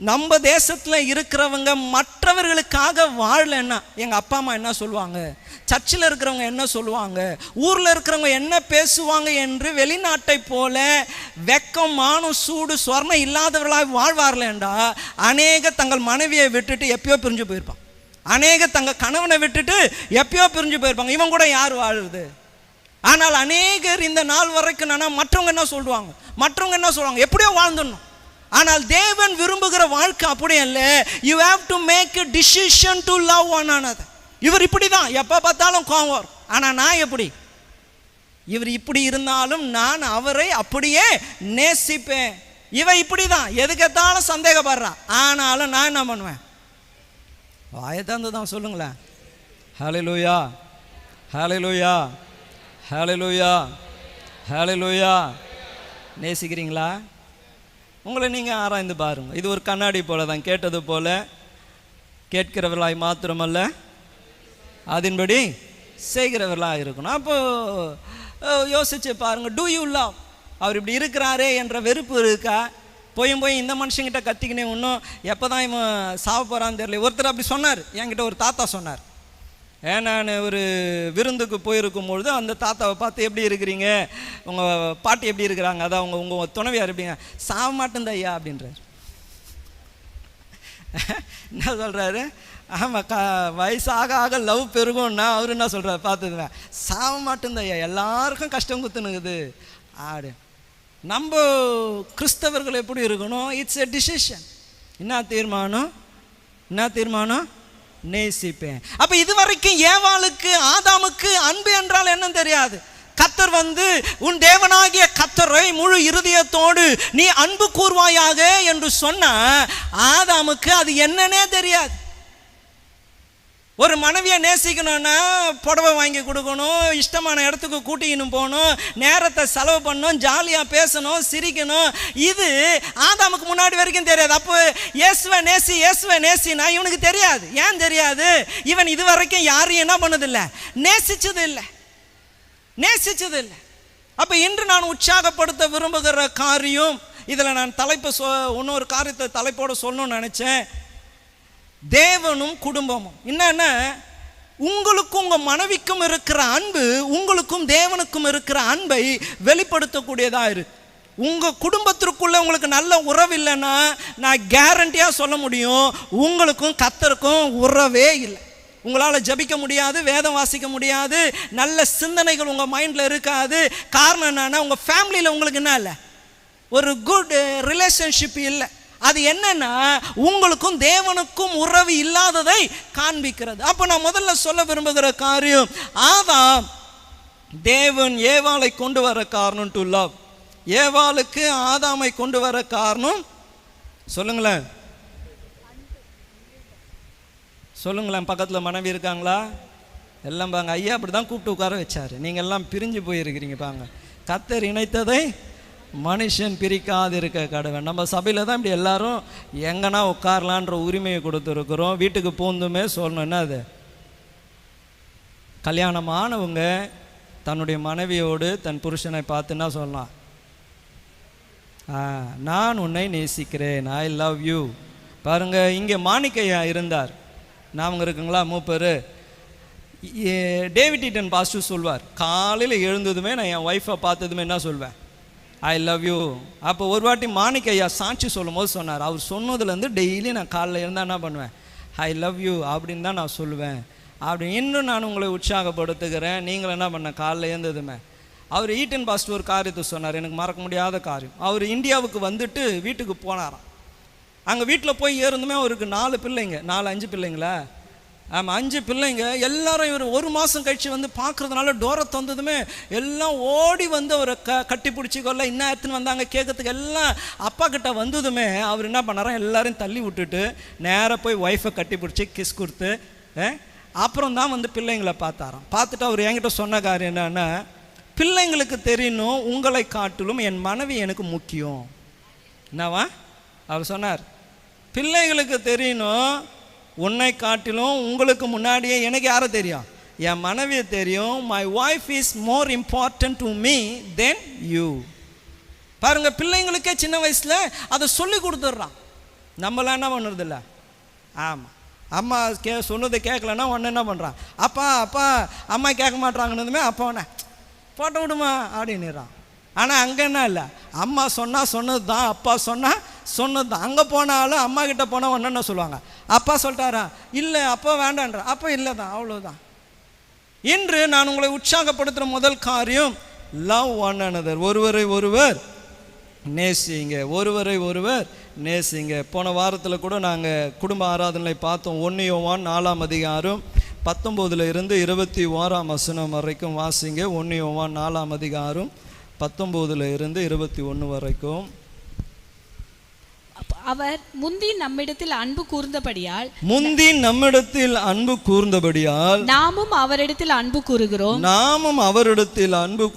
நம்ம தேசத்தில் இருக்கிறவங்க மற்றவர்களுக்காக வாழலைன்னா எங்கள் அப்பா அம்மா என்ன சொல்லுவாங்க, சர்ச்சில் இருக்கிறவங்க என்ன சொல்லுவாங்க, ஊரில் இருக்கிறவங்க என்ன பேசுவாங்க என்று வெளிநாட்டை போல வெக்கம், மானம், சூடு, சொர்ணம் இல்லாதவர்களாக வாழ்வார்களேண்டா அநேக தங்கள் மனைவியை விட்டுட்டு எப்பயோ பிரிஞ்சு போயிருப்பாங்க. அநேக தங்கள் கணவனை விட்டுட்டு எப்பயோ பிரிஞ்சு போயிருப்பாங்க. இவன் கூட யார் வாழுது? ஆனால் அநேகர் இந்த நாள் வரைக்கும் மற்றவங்க என்ன சொல்லுவாங்க, எப்படியோ வாழ்ந்துடணும். ஆனால் தேவன் விரும்புகிற வாழ்க்கை அப்படி அல்ல. You have to make a decision to love one another. இவர் இப்படி தான், எப்போ பார்த்தாலும் கோவம் வரும். ஆனால் நான் எப்படி? இவர் இப்படி இருந்தாலும் நான் அவரை அப்படியே நேசிப்பேன். இவன் இப்படி தான், எதுக்கெத்தாலும் சந்தேகப்படுறா, ஆனாலும் நான் என்ன பண்ணுவேன்? வாயத்தாந்து தான் சொல்லுங்களேன். ஹல்லேலூயா, ஹல்லேலூயா, ஹல்லேலூயா, ஹல்லேலூயா. நேசிக்கிறீங்களா? உங்களை நீங்கள் ஆராய்ந்து பாருங்கள். இது ஒரு கண்ணாடி போல தான், கேட்டது போல கேட்கிறவர்களாய் மாத்திரமல்ல அதன்படி செய்கிறவர்களாக இருக்கணும். அப்போது யோசிச்சு பாருங்கள், டூ யூ லவ்? அவர் இப்படி இருக்கிறாரே என்ற வெறுப்பு இருக்கா? போய் இந்த மனுஷங்கிட்ட கத்திக்கினே இன்னும் எப்போ தான் இவன் சாவ போகிறான்னு தெரியல. ஒருத்தர் அப்படி சொன்னார் என்கிட்ட, ஒரு தாத்தா சொன்னார். நான் ஒரு விருந்துக்கு போயிருக்கும்பொழுது அந்த தாத்தாவை பார்த்து, எப்படி இருக்கிறீங்க, உங்கள் பாட்டி எப்படி இருக்கிறாங்க, அதான் உங்கள் துணைவியார் எப்படிங்க, சாவ மாட்டேன் ஐயா அப்படின்றார். என்ன சொல்கிறாரு? ஆமாம், வயசாக ஆக லவ் பெருகும்னா அவர் என்ன சொல்கிறார் பார்த்துக்குவேன், சாவ மாட்டேன் ஐயா, எல்லாருக்கும் கஷ்டம் குத்துனுக்குது ஆடு. நம்ம கிறிஸ்தவர்கள் எப்படி இருக்கணும்? It's a decision. என்ன தீர்மானம்? நேசிப்பேன். அப்போ இது வரைக்கும் ஏவாளுக்கு, ஆதாமுக்கு அன்பு என்றால் என்னன்னு தெரியாது. கர்த்தர் உன் தேவனாகிய கர்த்தரை முழு இருதயத்தோடு நீ அன்பு கூர்வாயாக என்று சொன்ன ஆதாமுக்கு அது என்னன்னே தெரியாது. ஒரு மனைவியை நேசிக்கணும்னா புடவை வாங்கி கொடுக்கணும், இஷ்டமான இடத்துக்கு கூட்டிக்கின்னு போகணும், நேரத்தை செலவு பண்ணணும், ஜாலியாக பேசணும், சிரிக்கணும். இது ஆதாமுக்கு முன்னாடி வரைக்கும் தெரியாது. அப்போ இயேசுவை நேசினா இவனுக்கு தெரியாது. ஏன் தெரியாது? இவன் இது வரைக்கும் யாரையும் என்ன பண்ணதில்லை, நேசிச்சது இல்லை. அப்போ இன்று நான் உற்சாகப்படுத்த விரும்புகிற காரியம், இதில் நான் இன்னொரு காரியத்தை தலைப்போடு சொல்லணும்னு நினச்சேன். தேவனும் குடும்பமும் என்னன்னா, உங்களுக்கும் உங்க மனைவிக்கும் இருக்கிற அன்பு உங்களுக்கும் தேவனுக்கும் இருக்கிற அன்பை வெளிப்படுத்தக்கூடியதா இருக்கு. உங்க குடும்பத்திற்குள்ள உங்களுக்கு நல்ல உறவு இல்லைன்னா நான் கேரண்டியா சொல்ல முடியும், உங்களுக்கும் கர்த்தருக்கும் உறவே இல்லை. உங்களால் ஜபிக்க முடியாது, வேதம் வாசிக்க முடியாது, நல்ல சிந்தனைகள் உங்க மைண்ட்ல இருக்காது. காரணம் என்னன்னா, உங்க ஃபேமிலியில உங்களுக்கு என்ன இல்லை, ஒரு குட் ரிலேஷன்ஷிப் இல்லை. அது என்னன்னா, உங்களுக்கும் தேவனுக்கும் உறவு இல்லாததை காண்பிக்கிறது. அப்போ நான் முதல்ல சொல்ல விரும்புகிற காரியம், ஆதாம் தேவன் ஏவாளை கொண்டு வர காரணம் டு லவ். ஏவாளுக்கு ஆதாமை கொண்டு வர காரணம் சொல்லுங்களேன், பக்கத்தில் மனைவி இருக்காங்களா? எல்லாம் பாங்க, ஐயா அப்படி தான் கூப்பிட்டு உட்கார வச்சாரு. நீங்கள் எல்லாம் பிரிஞ்சு போயிருக்கிறீங்க. பாங்க, கர்த்தர் இணைத்ததை மனுஷன் பிரிக்காது இருக்க கடவன். நம்ம சபையில் தான் இப்படி எல்லாரும் எங்கன்னா உட்காரலான்ற உரிமையை கொடுத்துருக்குறோம். வீட்டுக்கு போந்துமே சொல்லணும், என்ன அது, கல்யாணமானவங்க தன்னுடைய மனைவியோடு தன் புருஷனை பார்த்துன்னா சொல்லலாம், நான் உன்னை நேசிக்கிறேன், ஐ லவ் யூ. பாருங்க, இங்கே மாணிக்கையா இருந்தார், நாமங்க இருக்குங்களா மூப்பர், டேவிட் ஈட்டன் பாஸ்டர் சொல்வார், காலையில் எழுந்ததுமே நான் என் ஒய்ஃபை பார்த்ததுமே என்ன சொல்வேன், ஐ லவ் யூ. அப்போ ஒரு வாட்டி மாணிக்கையா சாட்சி சொல்லும் போது சொன்னார், அவர் சொன்னதுலேருந்து டெய்லி நான் காலையில் இருந்தால் என்ன பண்ணுவேன், ஐ லவ் யூ அப்படின்னு தான் நான் சொல்லுவேன். அப்படி இன்னும் நான் உங்களை உற்சாகப்படுத்துகிறேன். நீங்கள் என்ன பண்ண, காலையில் இருந்ததுமே அவர் ஈட்டன் பாஸ்டர் ஒரு காரியத்தை சொன்னார், எனக்கு மறக்க முடியாத காரியம். அவர் இந்தியாவுக்கு வந்துட்டு வீட்டுக்கு போனாராம். அங்கே வீட்டில் போய் ஏறுந்துமே அவருக்கு 4 பிள்ளைங்க, 4-5 பிள்ளைங்களா, ஆமாம் 5 பிள்ளைங்க. எல்லாரும் இவர் 1 மாதம் கழித்து பார்க்குறதுனால டோரை தந்ததுமே எல்லாம் ஓடி அவரை கட்டி பிடிச்சிக்கொள்ள இன்னும் எடுத்துன்னு வந்தாங்க கேட்கறதுக்கு. எல்லாம் அப்பா கிட்ட வந்ததுமே அவர் என்ன பண்ணாராம், எல்லாரையும் தள்ளி விட்டுட்டு நேராக போய் ஒய்ஃபை கட்டி பிடிச்சி கிஸ் கொடுத்து அப்புறம் தான் பிள்ளைங்களை பார்த்தாராம். பார்த்துட்டு அவர் என்கிட்ட சொன்ன காரியம் என்னன்னா, பிள்ளைங்களுக்கு தெரியணும் உங்களை காட்டிலும் என் மனைவி எனக்கு முக்கியம். என்னவா அவர் சொன்னார், பிள்ளைங்களுக்கு தெரியணும் உன்னை காட்டிலும் உங்களுக்கு முன்னாடியே எனக்கு யாரை தெரியும், என் மனைவியை தெரியும். My wife is more important to me then you. பாருங்க, பிள்ளைங்களுக்கே சின்ன வயசுல அதை சொல்லி கொடுத்துட்றான். நம்மளாம் என்ன பண்ணுறதில்ல, ஆமாம் அம்மா சொன்னதை கேட்கலன்னா உடனே என்ன பண்ணுறான், அப்பா அம்மா கேட்க மாட்டாங்கன்னதுமே அப்பா உடனே போட்ட விடுமா அப்படின்னுறான். ஆனால் அங்கே என்ன இல்லை, அம்மா சொன்னது தான், அப்பா சொன்னது தான். அங்கே போனாலும் அம்மா கிட்ட போனால் ஒன்று என்ன சொல்லுவாங்க, அப்பா சொல்லிட்டாரா, இல்லை அப்பா வேண்டான்ற, அப்போ இல்லை தான், அவ்வளோதான். இன்று நான் உங்களை உற்சாகப்படுத்துகிற முதல் காரியம், லவ் ஒன் another. ஒருவரை நேசிங்க. போன வாரத்தில் கூட நாங்கள் குடும்ப ஆராதனை பார்த்தோம். 1 யோவான் 4ஆம் அதிகாரம் 19 இருந்து 21ஆம் வசனம் வரைக்கும் வாசிங்க. 1 யோவான் 4ஆம் அதிகாரம் 19 இருந்து 21 வரைக்கும். அவர் முந்தி நம்மிடத்தில் அன்பு கூர்ந்தபடியால் நாமும் அவரிடத்தில் அன்பு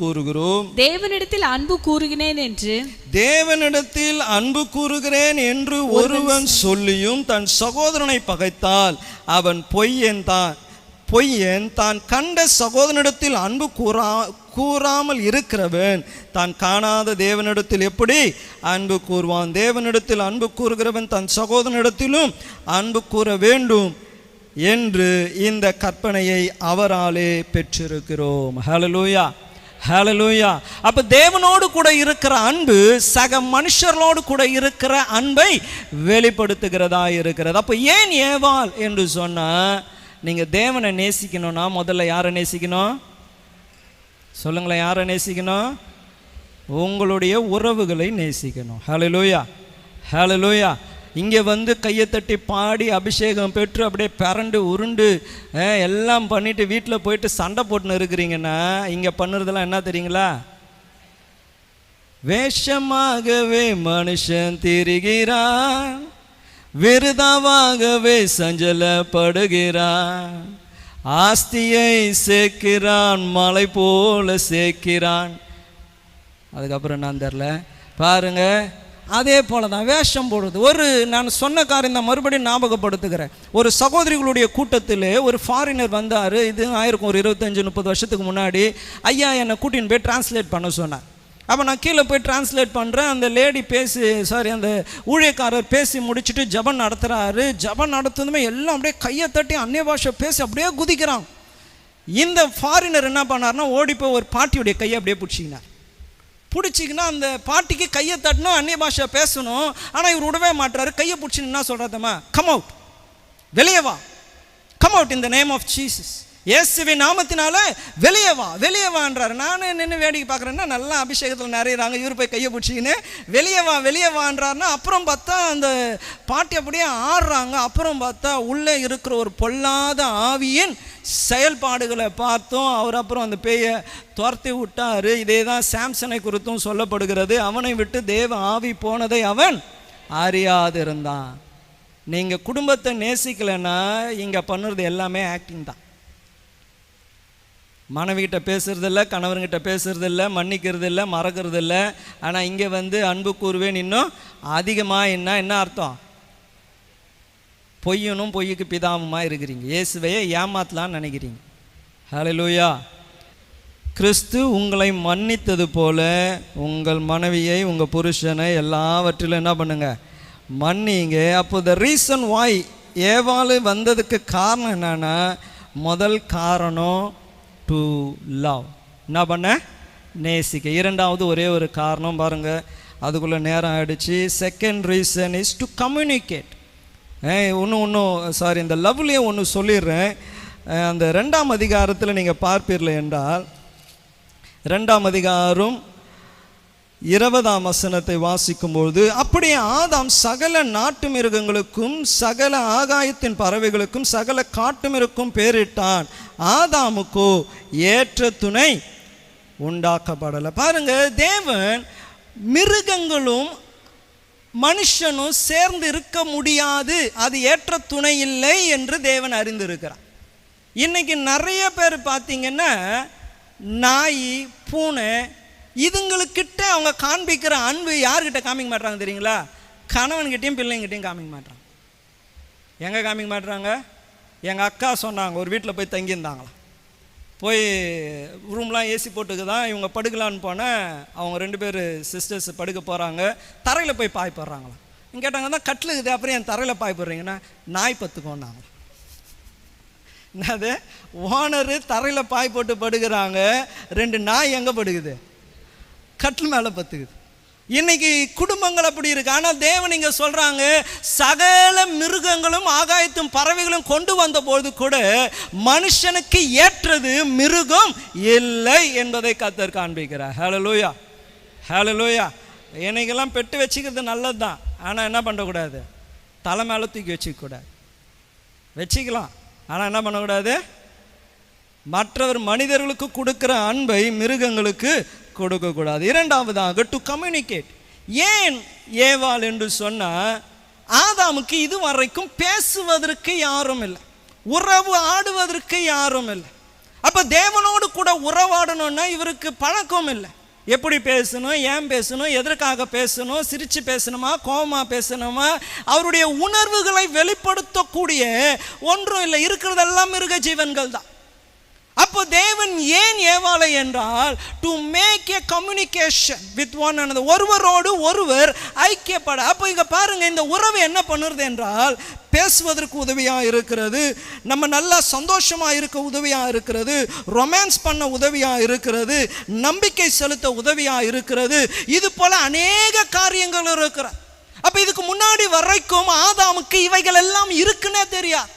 கூறுகிறோம். தேவனிடத்தில் அன்பு கூறுகிறேன் என்று ஒருவன் சொல்லியும் தன் சகோதரனை பகைத்தால் அவன் பொய்யன். தான் கண்ட சகோதரனிடத்தில் அன்பு கூறாமல் இருக்கிறவன் தான் காணாத தேவனிடத்தில் எப்படி அன்பு கூறுவான்? தேவனிடத்தில் அன்பு கூறுகிறவன் தன் சகோதரனிடத்திலும் அன்பு கூற வேண்டும் என்று இந்த கற்பனையை அவராலே பெற்றிருக்கிறோம். ஹல்லேலூயா, ஹல்லேலூயா. அப்ப தேவனோடு கூட இருக்கிற அன்பு சக மனுஷர்களோடு கூட இருக்கிற அன்பை வெளிப்படுத்துகிறதா இருக்கிறது. அப்ப ஏன் ஏவாள் என்று சொன்னா, நீங்க தேவனை நேசிக்கணும்னா முதல்ல யாரை நேசிக்கணும் சொல்லுங்களேன், யாரை நேசிக்கணும்? உங்களுடைய உறவுகளை நேசிக்கணும். ஹல்லேலூயா, ஹல்லேலூயா. இங்கே வந்து கையை தட்டி பாடி அபிஷேகம் பெற்று அப்படியே பிறண்டு உருண்டு எல்லாம் பண்ணிட்டு வீட்டில் போயிட்டு சண்டை போட்டுன்னு இருக்கிறீங்கன்னா இங்கே பண்ணுறதெல்லாம் என்ன தெரியுங்களா? வேஷமாகவே மனுஷன் திரிகிறான், விருதாவாகவே சஞ்சலப்படுகிறான், ஆஸ்தியை சேர்க்கிறான், மலை போல சேர்க்கிறான். அதுக்கப்புறம் நான் தெரில பாருங்க. அதே போல தான் வேஷம் போடுறது. நான் சொன்ன காரியம் தான் மறுபடியும் ஞாபகப்படுத்துகிறேன். ஒரு சகோதரிகளுடைய கூட்டத்தில் ஒரு ஃபாரினர் வந்தார். இது ஆயிருக்கும் ஒரு 25-30 வருஷத்துக்கு முன்னாடி. ஐயா என்னை கூட்டின்னு போய் டிரான்ஸ்லேட் பண்ண சொன்னார். அப்போ நான் கீழே போய் டிரான்ஸ்லேட் பண்ணுறேன். அந்த லேடி அந்த ஊழியக்காரர் பேசி முடிச்சுட்டு ஜபம் நடத்துகிறாரு. ஜபம் நடத்துனதுமே எல்லாம் அப்படியே கையை தட்டி அந்நிய பாஷை பேசி அப்படியே குதிக்கிறான். இந்த ஃபாரினர் என்ன பண்ணார்னா ஓடி போய் ஒரு பாட்டியுடைய கையை அப்படியே பிடிச்சிக்கினா அந்த பாட்டிக்கு கையை தட்டணும், அந்நிய பாஷை பேசணும். ஆனால் இவர் விடவே மாட்டுறாரு. கையை பிடிச்சின்னு என்ன சொல்கிறாதம்மா, கம் அவுட், வெளியே வா, come out in the name of Jesus, இயேசுவின் நாமத்தினால வெளியே வா, வெளியே வான்றாரு. நானும் நின்று வேடிக்கை பார்க்குறேன்னா நல்லா அபிஷேகத்தில் நிறையிறாங்க. இவர் போய் கையை பிடிச்சிக்கின்னு வெளியே வான்றாருன்னா அப்புறம் பார்த்தா அந்த பாட்டி அப்படியே ஆடுறாங்க. அப்புறம் பார்த்தா உள்ளே இருக்கிற ஒரு பொல்லாத ஆவியின் செயல்பாடுகளை பார்த்தோம். அவர் அப்புறம் அந்த பேயை துரத்தி விட்டார். இதே தான் சாம்சனை குறித்தும் சொல்லப்படுகிறது. அவனை விட்டு தேவ ஆவி போனதை அவன் அறியாதிருந்தான். நீங்கள் குடும்பத்தை நேசிக்கலைன்னா இங்கே பண்ணுறது எல்லாமே ஆக்டிங் தான். மனைவிகிட்ட பேசுறதில்ல, கணவர்கிட்ட பேசுறதில்ல, மன்னிக்கிறது இல்லை, மறக்கிறது இல்லை. ஆனால் இங்கே வந்து அன்பு கூறுவேன் இன்னும் அதிகமாக என்ன அர்த்தம்? பொய்யனும் பொய்யுக்கு பிதாவுமா இருக்கிறீங்க. இயேசுவையே ஏமாத்தலான்னு நினைக்கிறீங்க. ஹல்லேலூயா. கிறிஸ்து உங்களை மன்னித்தது போல உங்கள் மனைவியை, உங்கள் புருஷனை எல்லாவற்றிலும் என்ன பண்ணுங்க, மன்னிங்க. அப்போ த ரீசன் வாய் ஏவாள் வந்ததுக்கு காரணம் என்னன்னா, முதல் காரணம் டு லவ், என்ன பண்ண, நேசிக்க. இரண்டாவது ஒரே ஒரு காரணம் பாருங்க, அதுக்குள்ளே நேரம் ஆயிடுச்சு. Second reason is to communicate. இந்த லவ்லேயே ஒன்று சொல்லிடுறேன். அந்த 2ஆம் அதிகாரத்தில் நீங்கள் பார்ப்பீர்கள் என்றால் 2ஆம் அதிகாரம் 20ஆம் வசனத்தை வாசிக்கும்போது, அப்படியே ஆதாம் சகல நாட்டு மிருகங்களுக்கும் சகல ஆகாயத்தின் பறவைகளுக்கும் சகல காட்டு மிருகம் பேரிட்டான், ஆதாமுக்கோ ஏற்ற துணை உண்டாக்கப்படலை. பாருங்க, தேவன் மிருகங்களும் மனுஷனும் சேர்ந்து இருக்க முடியாது, அது ஏற்ற துணை இல்லை என்று தேவன் அறிந்திருக்கிறார். இன்னைக்கு நிறைய பேர் பார்த்தீங்கன்னா நாய், பூனை இதுங்களுக்கிட்ட அவங்க காண்பிக்கிற அன்பு யார்கிட்ட காமிக்க மாட்டாங்க தெரியுங்களா? கணவன்கிட்டையும் பிள்ளைங்கிட்டையும் காமிக்க மாட்டாங்க. எங்கே காமிக்க மாட்டுறாங்க? எங்கள் அக்கா சொன்னாங்க, ஒரு வீட்டில் போய் தங்கியிருந்தாங்களாம். போய் ரூம்லாம் ஏசி போட்டுக்குதான் இவங்க படுக்கலான்னு போனேன். அவங்க 2 பேர் சிஸ்டர்ஸ் படுக்க போகிறாங்க. தரையில் போய் பாய் போடுறாங்களாம். இங்கே கேட்டாங்க தான் கட்டில் இருக்குது, அப்புறம் என் தரையில் பாய் போடுறீங்கன்னா, நாய் பத்துக்கோன்னாங்க. என்னது, ஓனரு தரையில் பாய் போட்டு படுக்கிறாங்க, 2 நாய் எங்கே படுக்குது? கட்டில் மேலே பத்துக்குது. இன்னைக்கு குடும்பங்கள் அப்படி இருக்கு. ஆனால் தேவன் இங்க சொல்றாங்க, சகல மிருகங்களும் ஆகாயத்தும் பறவைகளும் கொண்டு வந்த போது கூட மனுஷனுக்கு ஏற்றது மிருகம் இல்லை என்பதை கர்த்தர் காண்பிக்கிறார். ஹல்லேலூயா, ஹல்லேலூயா. என்னைக்கெல்லாம் பெட்டு வச்சுக்கிறது நல்லது தான். ஆனால் என்ன பண்ணக்கூடாது, தலை மேலே தூக்கி வச்சுக்கூடாது. வச்சுக்கலாம், ஆனால் என்ன பண்ணக்கூடாது, மற்றவர் மனிதர்களுக்கு கொடுக்குற அன்பை மிருகங்களுக்கு கொடுக்கக்கூடாது. இரண்டாவதாக டு கம்யூனிகேட். ஏன் ஏவாள் என்று சொன்னால், ஆதாமுக்கு இதுவரைக்கும் பேசுவதற்கு யாரும் இல்லை, உறவு ஆடுவதற்கு யாரும் இல்லை. அப்போ தேவனோடு கூட உறவாடணும்னா இவருக்கு பழக்கம் இல்லை. எப்படி பேசணும், ஏன் பேசணும், எதற்காக பேசணும், சிரித்து பேசணுமா, கோபமாக பேசணுமா, அவருடைய உணர்வுகளை வெளிப்படுத்தக்கூடிய ஒன்றும் இல்லை. இருக்கிறதெல்லாம் மிருக ஜீவன்கள் தான். அப்போ தேவன் ஏன் ஏவாளை என்றால், to make a communication with one another, ஒருவரோடு ஒருவர் ஐக்கியப்பட. அப்போ இங்க பாருங்க, இந்த உறவு என்ன பண்ணுறது என்றால், பேசுவதற்கு உதவியாக இருக்கிறது, நம்ம நல்லா சந்தோஷமாக இருக்க உதவியாக இருக்கிறது, ரொமான்ஸ் பண்ண உதவியாக இருக்கிறது, நம்பிக்கை செலுத்த உதவியாக இருக்கிறது. இது போல அநேக காரியங்கள் இருக்கிற. அப்போ இதுக்கு முன்னாடி வரைக்கும் ஆதாமுக்கு இவைகள் எல்லாம் இருக்குன்னே தெரியாது.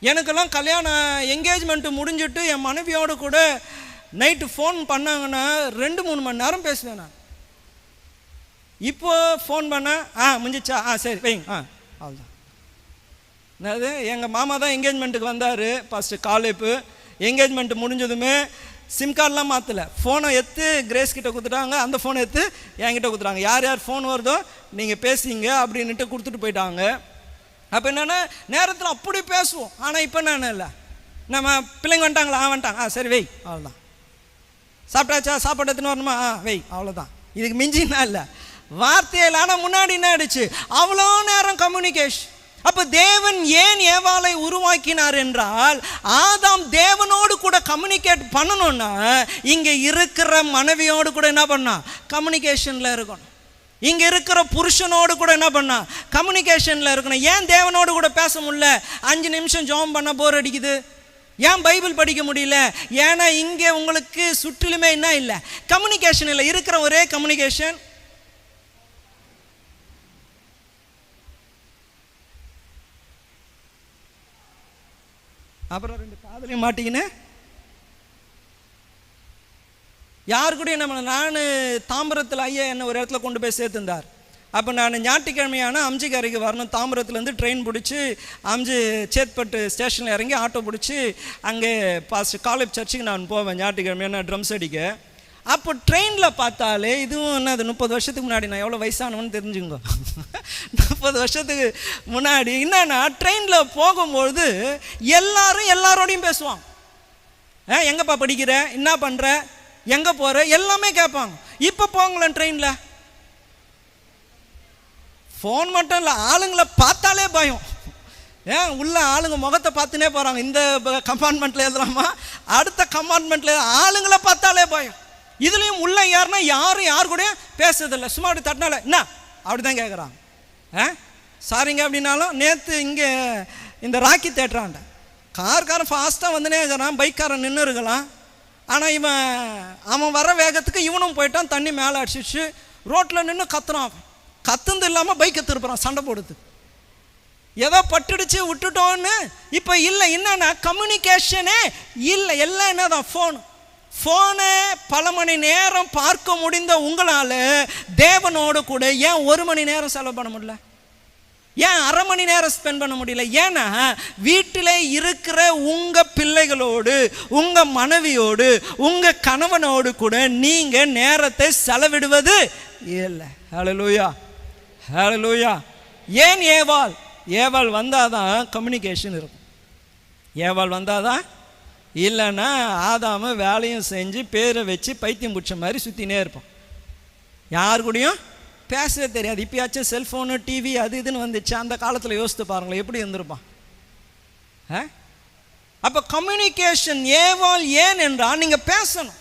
எனக்கெல்லாம் கல்யாணம் என்கேஜ்மெண்ட்டு முடிஞ்சுட்டு என் மனைவியோடு கூட நைட்டு ஃபோன் பண்ணாங்கன்னா 2-3 மணி நேரம் பேசுவேன் நான். இப்போ ஃபோன் பண்ண முடிஞ்சிச்சா, சரி வைங்க, அவ்வளோதான். அதாவது எங்கள் மாமா தான் என்கேஜ்மெண்ட்டுக்கு வந்தார் ஃபஸ்ட்டு காலேப்பு. என்கேஜ்மெண்ட்டு முடிஞ்சதுமே சிம் கார்டெலாம் மாற்றலை, ஃபோனை எடுத்து கிரேஸ் கிட்ட கொடுத்துட்டாங்க, அந்த ஃபோனை எடுத்து என்கிட்ட கொடுத்துட்டாங்க. யார் யார் ஃபோன் வருதோ நீங்கள் பேசிங்க அப்படின்ட்டு கொடுத்துட்டு போயிட்டாங்க. அப்போ என்னென்னா நேரத்தில் அப்படி பேசுவோம். ஆனால் இப்போ என்ன இல்லை, நம்ம பிள்ளைங்க வந்துட்டாங்களா, வந்துட்டாங்க, சரி வை, அவ்வளோதான். சாப்பிட்டாச்சா, சாப்பாடு எடுத்துன்னு வரணுமா, வை, அவ்வளோதான். இதுக்கு மிஞ்சினா இல்லை வார்த்தையில். ஆனால் முன்னாடி என்ன ஆயிடுச்சு, அவ்வளோ நேரம் கம்யூனிகேஷன். அப்போ தேவன் ஏன் ஏவாளை உருவாக்கினார் என்றால், ஆதாம் தேவனோடு கூட கம்யூனிகேட் பண்ணணும்னா இங்கே இருக்கிற மனைவியோடு கூட என்ன பண்ணா, கம்யூனிகேஷனில் இருக்கணும். இங்கே இருக்கிற புருஷனோடு கூட என்ன பண்ணா, கம்யூனிகேஷனில் இருக்கணும். ஏன் தேவனோடு கூட பேச முடியல, 5 நிமிஷம் ஜெபம் பண்ண போர் அடிக்குது, ஏன் பைபிள் படிக்க முடியல, ஏன்னா இங்கே உங்களுக்கு சுற்றிலுமே என்ன இல்லை, கம்யூனிகேஷன் இல்லை. இருக்கிற ஒரே கம்யூனிகேஷன் அப்புறம் 2 காதலையும் மாட்டிக்கின்னு யாரு கூட என்ன பண்ண. நான் தாம்பரத்தில் ஐயா என்னை ஒரு இடத்துல கொண்டு போய் சேர்த்துருந்தார். அப்போ நான் ஞாயிற்றுக்கிழமையான அம்ஜிக்கரைக்கு வரணும். தாம்பரத்துலேருந்து ட்ரெயின் பிடிச்சி அம்ஜி சேத்பட்டு ஸ்டேஷனில் இறங்கி ஆட்டோ பிடிச்சி அங்கே பாஸ்ட் காலேஜ் சர்ச்சுக்கு நான் போவேன் ஞாயிற்றுக்கிழமையான ட்ரம்ஸ் அடிக்க. அப்போ ட்ரெயினில் பார்த்தாலே, இதுவும் என்னது 30 வருஷத்துக்கு முன்னாடி, நான் எவ்வளோ வயசானவன்னு தெரிஞ்சுங்க. 30 வருஷத்துக்கு முன்னாடி என்னன்னா, ட்ரெயினில் போகும்பொழுது எல்லாரும் எல்லாரோடையும் பேசுவாங்க. எங்கப்பா படிக்கிற, என்ன பண்ணுற, எங்கே போகிற, எல்லாமே கேட்பாங்க. இப்போ போங்களேன் ட்ரெயினில், ஃபோன் மட்டும் இல்லை, ஆளுங்களை பார்த்தாலே பயம். உள்ள ஆளுங்க முகத்தை பார்த்துனே போகிறாங்க. இந்த கம்பார்ட்மெண்ட்டில் எழுதுறாமா, அடுத்த கம்பார்ட்மெண்ட்டில் ஆளுங்களை பார்த்தாலே பயம். இதுலேயும் உள்ள யாருன்னா யாரும் யாரு கூட பேசுறதில்லை. சும்மா அப்படி தட்டினால என்ன அப்படி தான் கேட்குறாங்க. சாரிங்க அப்படின்னாலும், நேற்று இங்கே இந்த ராக்கி தேட்டராண்ட கார்காரன் ஃபாஸ்ட்டாக வந்துனே இருக்கிறான், பைக்காரன் நின்று இருக்கலாம். ஆனால் அவன் வர வேகத்துக்கு இவனும் போயிட்டான், தண்ணி மேலே அடிச்சிச்சு, ரோட்டில் நின்று கத்துறான். கத்துந்து இல்லாமல் பைக்கை திருப்புறான், சண்டை போடுது. ஏதோ பட்டுடுச்சு விட்டுட்டோன்னு. இப்போ இல்லை, என்னன்னா கம்யூனிகேஷனே இல்லை, எல்லாம் என்னதான் ஃபோனு. பல மணி நேரம் பார்க்க முடிந்த உங்களால் தேவனோடு கூட ஏன் 1 மணி நேரம் செலவு பண்ண முடியல, ஏன் 1/2 மணி நேரம் ஸ்பெண்ட் பண்ண முடியல? ஏன்னா வீட்டில் இருக்கிற உங்கள் பிள்ளைகளோடு, உங்கள் மனைவியோடு, உங்கள் கணவனோடு கூட நீங்கள் நேரத்தை செலவிடுவது இல்லை. ஹல்லேலூயா, ஹல்லேலூயா. ஏன் ஏவாள் வந்தாதான் கம்யூனிகேஷன் இருக்கும். ஏவாள் வந்தாதான், இல்லைன்னா ஆதாம வேலையும் செஞ்சு பேரை வச்சு பைத்தியம் பிடிச்ச மாதிரி சுற்றினே இருப்பான். யாரு கூடயும் பேசவே தெரியாது. இப்பயாச்சும் செல்ஃபோனு டிவி அது இதுன்னு வந்துச்சு. அந்த காலத்தில் யோசித்து பாருங்களேன் எப்படி இருந்திருப்பான். அப்போ கம்யூனிகேஷன் ஏவாள் ஏன் என்றால் நீங்கள் பேசணும்.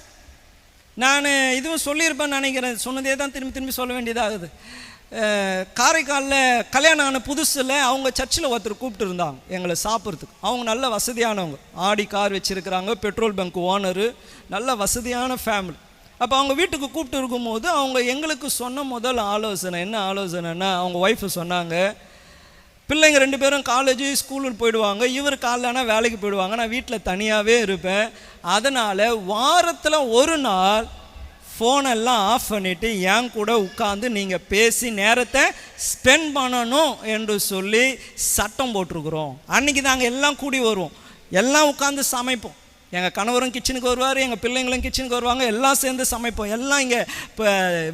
நான் இதுவும் சொல்லியிருப்பேன்னு நினைக்கிறேன், சொன்னதே தான் திரும்பி திரும்பி சொல்ல வேண்டியதாகுது. காரைக்காலில் கல்யாணம் ஆன புதுசில் அவங்க சர்ச்சில் ஒருத்தர் கூப்பிட்டு இருந்தாங்க எங்களை சாப்பிட்றதுக்கு. அவங்க நல்ல வசதியானவங்க, ஆடி கார் வச்சுருக்கிறாங்க, பெட்ரோல் பங்க் ஓனரு, நல்ல வசதியான ஃபேமிலி. அப்போ அவங்க வீட்டுக்கு கூப்பிட்டு இருக்கும்போது அவங்க எங்களுக்கு சொன்ன முதல் ஆலோசனை என்ன ஆலோசனைன்னா, அவங்க ஒய்ஃபு சொன்னாங்க, பிள்ளைங்க 2 பேரும் காலேஜ் ஸ்கூலுக்கு போயிடுவாங்க, இவர் காலைனா வேலைக்கு போயிடுவாங்க, நான் வீட்டில் தனியாகவே இருப்பேன். அதனால் வாரத்தில் 1 நாள் ஃபோனெல்லாம் ஆஃப் பண்ணிவிட்டு என் கூட உட்காந்து நீங்கள் பேசி நேரத்தை ஸ்பெண்ட் பண்ணணும் என்று சொல்லி சட்டம் போட்டிருக்குறோம். அன்றைக்கி நாங்கள் எல்லாம் கூடி வருவோம், எல்லாம் உட்காந்து சமைப்போம். எங்கள் கணவரும் கிச்சனுக்கு வருவார், எங்கள் பிள்ளைங்களும் கிச்சனுக்கு வருவாங்க, எல்லாம் சேர்ந்து சமைப்போம். எல்லாம் இங்கே இப்போ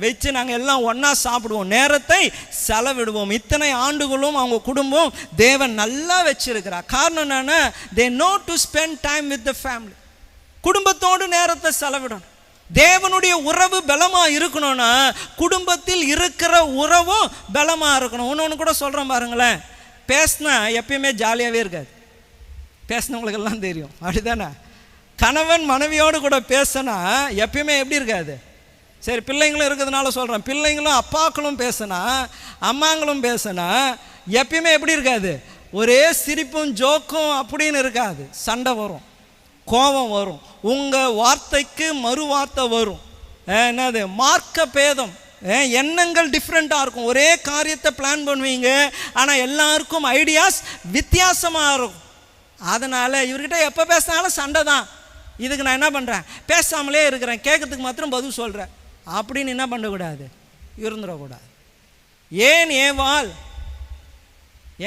வச்சு நாங்கள் எல்லாம் ஒன்றா சாப்பிடுவோம், நேரத்தை செலவிடுவோம். இத்தனை ஆண்டுகளும் அவங்க குடும்பம் தேவன் நல்லா வச்சிருக்கிறார். காரணம் என்னென்னா, they know to spend time with the family. குடும்பத்தோடு நேரத்தை செலவிடணும். தேவனுடைய உறவு பலமாக இருக்கணும்னா குடும்பத்தில் இருக்கிற உறவும் பலமாக இருக்கணும். ஒன்று கூட சொல்கிறேன் பாருங்களேன், பேசினா எப்பயுமே ஜாலியாகவே இருக்காது. பேசினவங்களுக்கெல்லாம் தெரியும், அப்படிதானே? கணவன் மனைவியோடு கூட பேசினா எப்பயுமே எப்படி இருக்காது? சரி, பிள்ளைங்களும் இருக்கிறதுனால சொல்கிறேன், பிள்ளைங்களும் அப்பாக்களும் பேசினா அம்மாங்களும் பேசினா எப்பயுமே எப்படி இருக்காது? ஒரே சிரிப்பும் ஜோக்கும் அப்படின்னு இருக்காது. சண்டை வரும், கோபம் வரும், உங்கள் வார்த்தைக்கு மறு வார்த்தை வரும். என்னது? மார்க்க பேதம், எண்ணங்கள் டிஃப்ரெண்ட்டாக இருக்கும். ஒரே காரியத்தை பிளான் பண்ணுவீங்க, ஆனால் எல்லாருக்கும் ஐடியாஸ் வித்தியாசமாக இருக்கும். அதனால் இவர்கிட்ட எப்போ பேசினாலும் சண்டை தான். இதுக்கு நான் என்ன பண்ணுறேன், பேசாமலே இருக்கிறேன், கேட்கறதுக்கு மாத்திரம் பதில் சொல்கிறேன் அப்படின்னு என்ன பண்ணக்கூடாது, இருந்துடக்கூடாது. ஏன் ஏவாள்?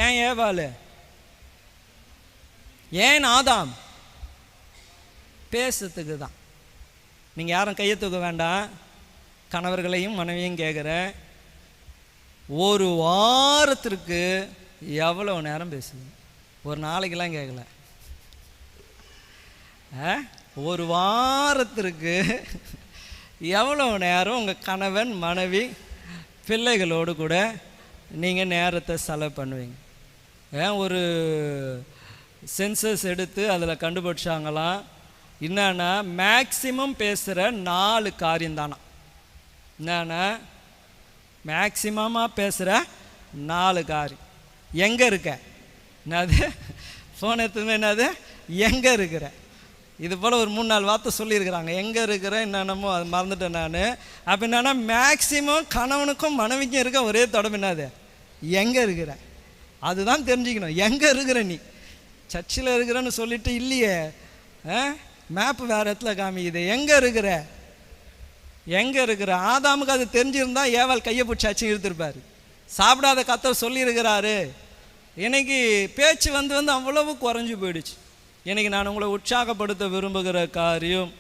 ஏன் ஏவாள்? ஏன் ஆதாம்? பேசுறதுக்கு தான். நீங்கள் யாரும் கையை தூக்க வேண்டாம். கணவர்களையும் மனைவியும் கேட்குறேன், ஒரு வாரத்திற்கு எவ்வளோ நேரம் பேசுது? ஒரு நாளைக்கெல்லாம் கேட்கல, ஒரு வாரத்திற்கு எவ்வளோ நேரம் உங்கள் கணவன் மனைவி பிள்ளைகளோடு கூட நீங்கள் நேரத்தை செலவு பண்ணுவீங்க? ஒரு சென்சஸ் எடுத்து அதில் கண்டுபிடிச்சாங்களாம், என்னன்னா மேக்சிமம் பேசுகிற 4 காரியம்தானா. என்னன்னா மேக்சிமமாக பேசுகிற 4 காரியம். எங்கே இருக்க? என்னது? ஃபோன் எடுத்துமே என்னது? எங்கே இருக்கிற? இது போல் ஒரு 3-4 வார்த்தை சொல்லியிருக்கிறாங்க. எங்கே இருக்கிற என்னென்னமோ அது மறந்துட்டேன் நான். அப்போ என்னன்னா மேக்சிமம் கணவனுக்கும் மனைவிக்கும் இருக்க ஒரே தொடர்பு என்னது? எங்கே இருக்கிற? அதுதான் தெரிஞ்சுக்கணும். எங்கே இருக்கிற? நீ சர்ச்சில் இருக்கிறேன்னு சொல்லிட்டு இல்லையே, மேப்பு வேறு இடத்துல காமிக்குது. எங்கே இருக்கிற? எங்கே இருக்கிற? ஆதாமுக்கு அது தெரிஞ்சிருந்தா ஏவாள் கையை பிடிச்சாச்சு இழுத்துருப்பார். சாப்பிடாத கர்த்தர் சொல்லியிருக்கிறாரு. இன்னைக்கு பேச்சு வந்து அவ்வளவு குறைஞ்சி போயிடுச்சு. இன்னைக்கு நான் உங்களை உற்சாகப்படுத்த விரும்புகிற காரியம்,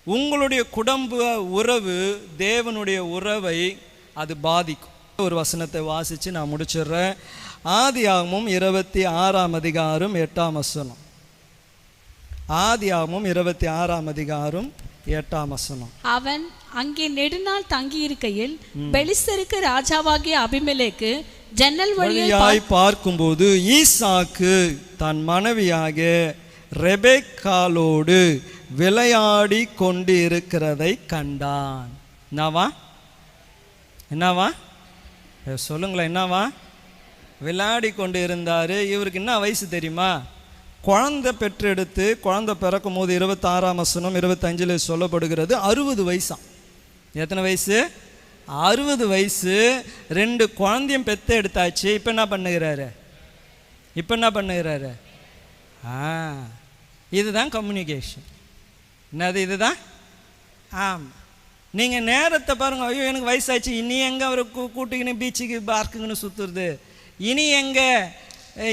உங்களுடைய குடும்ப உறவு தேவனுடைய உறவை அது பாதிக்கும். ஒரு வசனத்தை வாசித்து நான் முடிச்சிடுறேன். ஆதியாகமம் 26ஆம் அதிகாரம் 8ஆம் வசனம். ஆதியாகமம் 26ஆம் அதிகாரம் 8ஆம் வசனம். அவன் அங்கே நெடுநாள் தங்கியிருக்கையில் பெலிஸ்தருக்கு ராஜாவாகிய அபிமெலேக்கு ஜன்னல் வழியாய் பார்க்கும்போது ஈசாக்கு தன் மனைவியாக ரெபெக்காளோடு விளையாடி கொண்டு இருக்கிறதை கண்டான். என்னவா? என்னவா? சொல்லுங்களேன். என்னவா? விளையாடி கொண்டு இருந்தார். இவருக்கு என்ன வயசு தெரியுமா? குழந்தை பெற்றெடுத்து குழந்தை பிறக்கும் போது 26ஆம் வசனம் 25 சொல்லப்படுகிறது 60 வயசாம். எத்தனை வயசு? 60 வயசு. 2 குழந்தையும் பெற்று எடுத்தாச்சு. இப்போ என்ன பண்ணுகிறாரு? இதுதான் கம்யூனிகேஷன். என்னது? இதுதான். ஆமாம். நீங்கள் நேரத்தை பாருங்கள். ஐயோ எனக்கு வயசாச்சு, இனி எங்கே அவரை கூட்டிக்கின்னு பீச்சுக்கு பார்க்குங்கன்னு சுற்றுறது, இனி எங்கே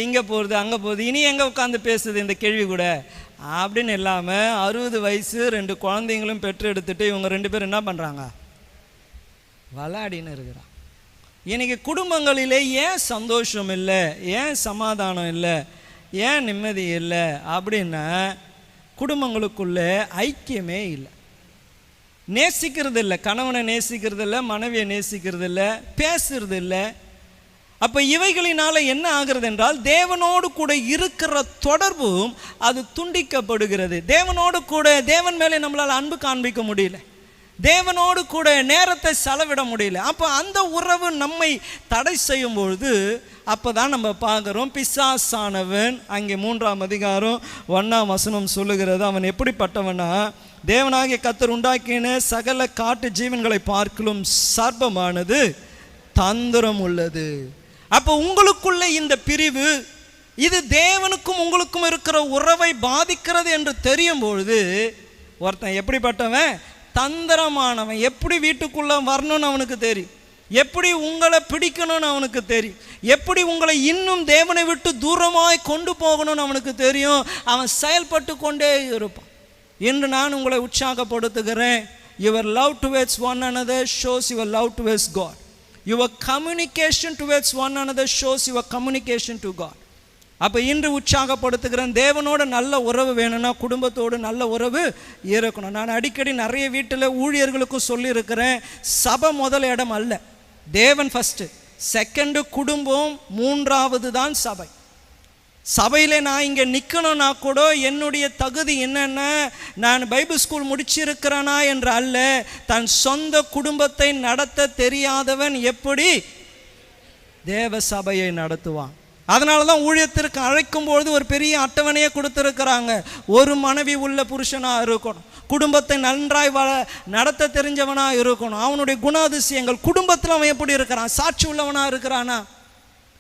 இங்கே போகிறது அங்கே போகுது, இனி எங்கே உட்காந்து பேசுது இந்த கேள்வி கூட அப்படின்னு இல்லாமல் 60 வயசு 2 குழந்தைங்களும் பெற்று எடுத்துட்டு இவங்க 2 பேரும் என்ன பண்ணுறாங்க? விளையாடின்னு இருக்கிறான். இன்னைக்கு குடும்பங்களிலே ஏன் சந்தோஷம் இல்லை, ஏன் சமாதானம் இல்லை, ஏன் நிம்மதி இல்லை அப்படின்னா குடும்பங்களுக்குள்ளே ஐக்கியமே இல்லை. நேசிக்கிறது இல்லை, கணவனை நேசிக்கிறது இல்லை, மனைவியை நேசிக்கிறது இல்லை, பேசுறது இல்லை. அப்போ இவைகளினால என்ன ஆகிறது என்றால் தேவனோடு கூட இருக்கிற தொடர்பும் அது துண்டிக்கப்படுகிறது. தேவனோடு கூட தேவன் மேலே நம்மளால் அன்பு காண்பிக்க முடியல, தேவனோடு கூட நேரத்தை செலவிட முடியல. அப்போ அந்த உறவு நம்மை தடை செய்யும் பொழுது அப்போ தான் நம்ம பார்க்குறோம் பிசாசானவன். அங்கே 3ஆம் அதிகாரம் 1ஆம் வசனம் சொல்லுகிறது, அவன் எப்படிப்பட்டவனா, தேவனாகிய கர்த்தர் உண்டாக்கின சகல காட்டு ஜீவன்களை பார்க்கலும் சர்ப்பமானது தந்திரம் உள்ளது. அப்போ உங்களுக்குள்ள இந்த பிரிவு இது தேவனுக்கும் உங்களுக்கும் இருக்கிற உறவை பாதிக்கிறது என்று தெரியும் பொழுது ஒருத்தன் எப்படிப்பட்டவன்? தந்திரமானவன். எப்படி வீட்டுக்குள்ளே வரணும்னு அவனுக்கு தெரியும், எப்படி உங்களை பிடிக்கணும்னு அவனுக்கு தெரியும், எப்படி உங்களை இன்னும் தேவனை விட்டு தூரமாய் கொண்டு போகணும்னு அவனுக்கு தெரியும். அவன் செயல்பட்டு கொண்டே இருப்பான். இன்று நான் உங்களை உற்சாகப்படுத்துகிறேன். Your love towards one another shows your love towards God. Your communication towards one another shows your communication to God. அப்போ இன்று உற்சாகப்படுத்துகிறேன், தேவனோட நல்ல உறவு வேணும்னா குடும்பத்தோடு நல்ல உறவு இருக்கணும். நான் அடிக்கடி நிறைய வீட்டில் ஊழியர்களுக்கும் சொல்லியிருக்கிறேன், சபை முதல் இடம் அல்ல, தேவன் ஃபஸ்ட்டு, செகண்டு குடும்பம், 3வது தான் சபை. சபையில் நான் இங்கே நிற்கணும்னா கூட என்னுடைய தகுதி என்னென்ன, நான் பைபிள் ஸ்கூல் முடிச்சிருக்கிறேனா என்று அல்ல, தன் சொந்த குடும்பத்தை நடத்த தெரியாதவன் எப்படி தேவ சபையை நடத்துவான்? அதனால தான் ஊழியத்திற்கு அழைக்கும்பொழுது ஒரு பெரிய அட்டவணையை கொடுத்துருக்கிறாங்க. ஒரு மனைவி உள்ள புருஷனாக இருக்கணும், குடும்பத்தை நன்றாய் நடத்த தெரிஞ்சவனாக இருக்கணும், அவனுடைய குணாதிசயங்கள் குடும்பத்தில் அவன் எப்படி இருக்கிறான், சாட்சி உள்ளவனாக இருக்கிறானா.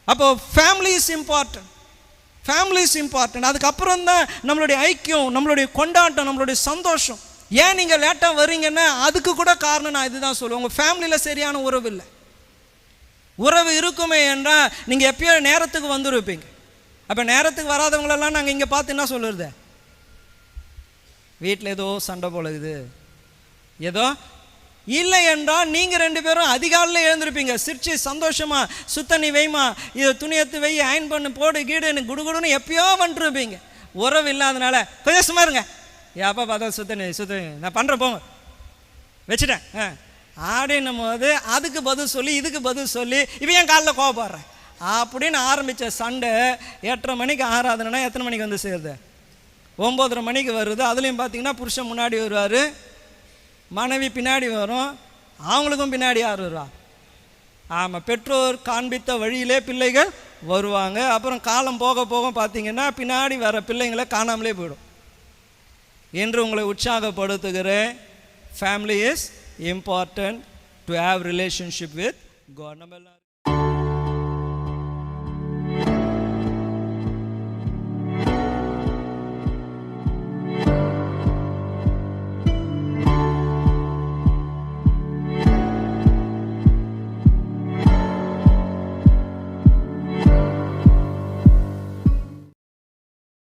அப்போ family is important, family is important. அதுக்கப்புறம் தான் நம்மளுடைய ஐக்கியம், நம்மளுடைய கொண்டாட்டம், நம்மளுடைய சந்தோஷம். ஏன் நீங்கள் லேட்டாக வர்றீங்கன்னா அதுக்கு கூட காரணம் நான் இதுதான் சொல்லுவேன். உங்கள் ஃபேமிலியில் சரியான உறவு இல்லை. உறவு இருக்குமே என்றால் நீங்கள் எப்பயோ நேரத்துக்கு வந்துருப்பீங்க. அப்போ நேரத்துக்கு வராதவங்களெல்லாம் நாங்கள் இங்கே பார்த்து என்ன சொல்லுறது, வீட்டில் ஏதோ சண்டை போலகுது ஏதோ இல்லை என்றால் நீங்கள் 2 பேரும் அதிகாலையில் எழுந்திருப்பீங்க. சிரிச்சு சந்தோஷமாக சுத்தண்ணி வைமா, இது துணியத்து வை, அயன் பண்ணு, போடு கீடுன்னு குடுகுடுன்னு எப்பயோ வந்துருப்பீங்க. உறவு இல்லாதனால கொஞ்சம் சும்மா இருங்க, எப்போ பார்த்தா சுத்தண்ணி நான் பண்ணுறேன் போங்க வச்சுட்டேன் அப்படின்னும் போது அதுக்கு பதில் சொல்லி இதுக்கு பதில் சொல்லி இவன் ஏன் காலைல கோவப்படுறேன் அப்படின்னு ஆரம்பித்த சண்டை 8:30 மணிக்கு ஆராதனைனா எத்தனை மணிக்கு வந்து சேருது? 9:30 மணிக்கு வருது. அதுலேயும் பார்த்தீங்கன்னா புருஷன் முன்னாடி வருவார், மனைவி பின்னாடி வரும், அவங்களுக்கும் பின்னாடி யார் வருவா? ஆமாம், பெற்றோர் காண்பித்த வழியிலே பிள்ளைகள் வருவாங்க. அப்புறம் காலம் போக போக பார்த்தீங்கன்னா பின்னாடி வர பிள்ளைங்களை காணாமலே போயிடும். என்று உங்களை உற்சாகப்படுத்துகிறேன். Family is important to have relationship with God. நம்ம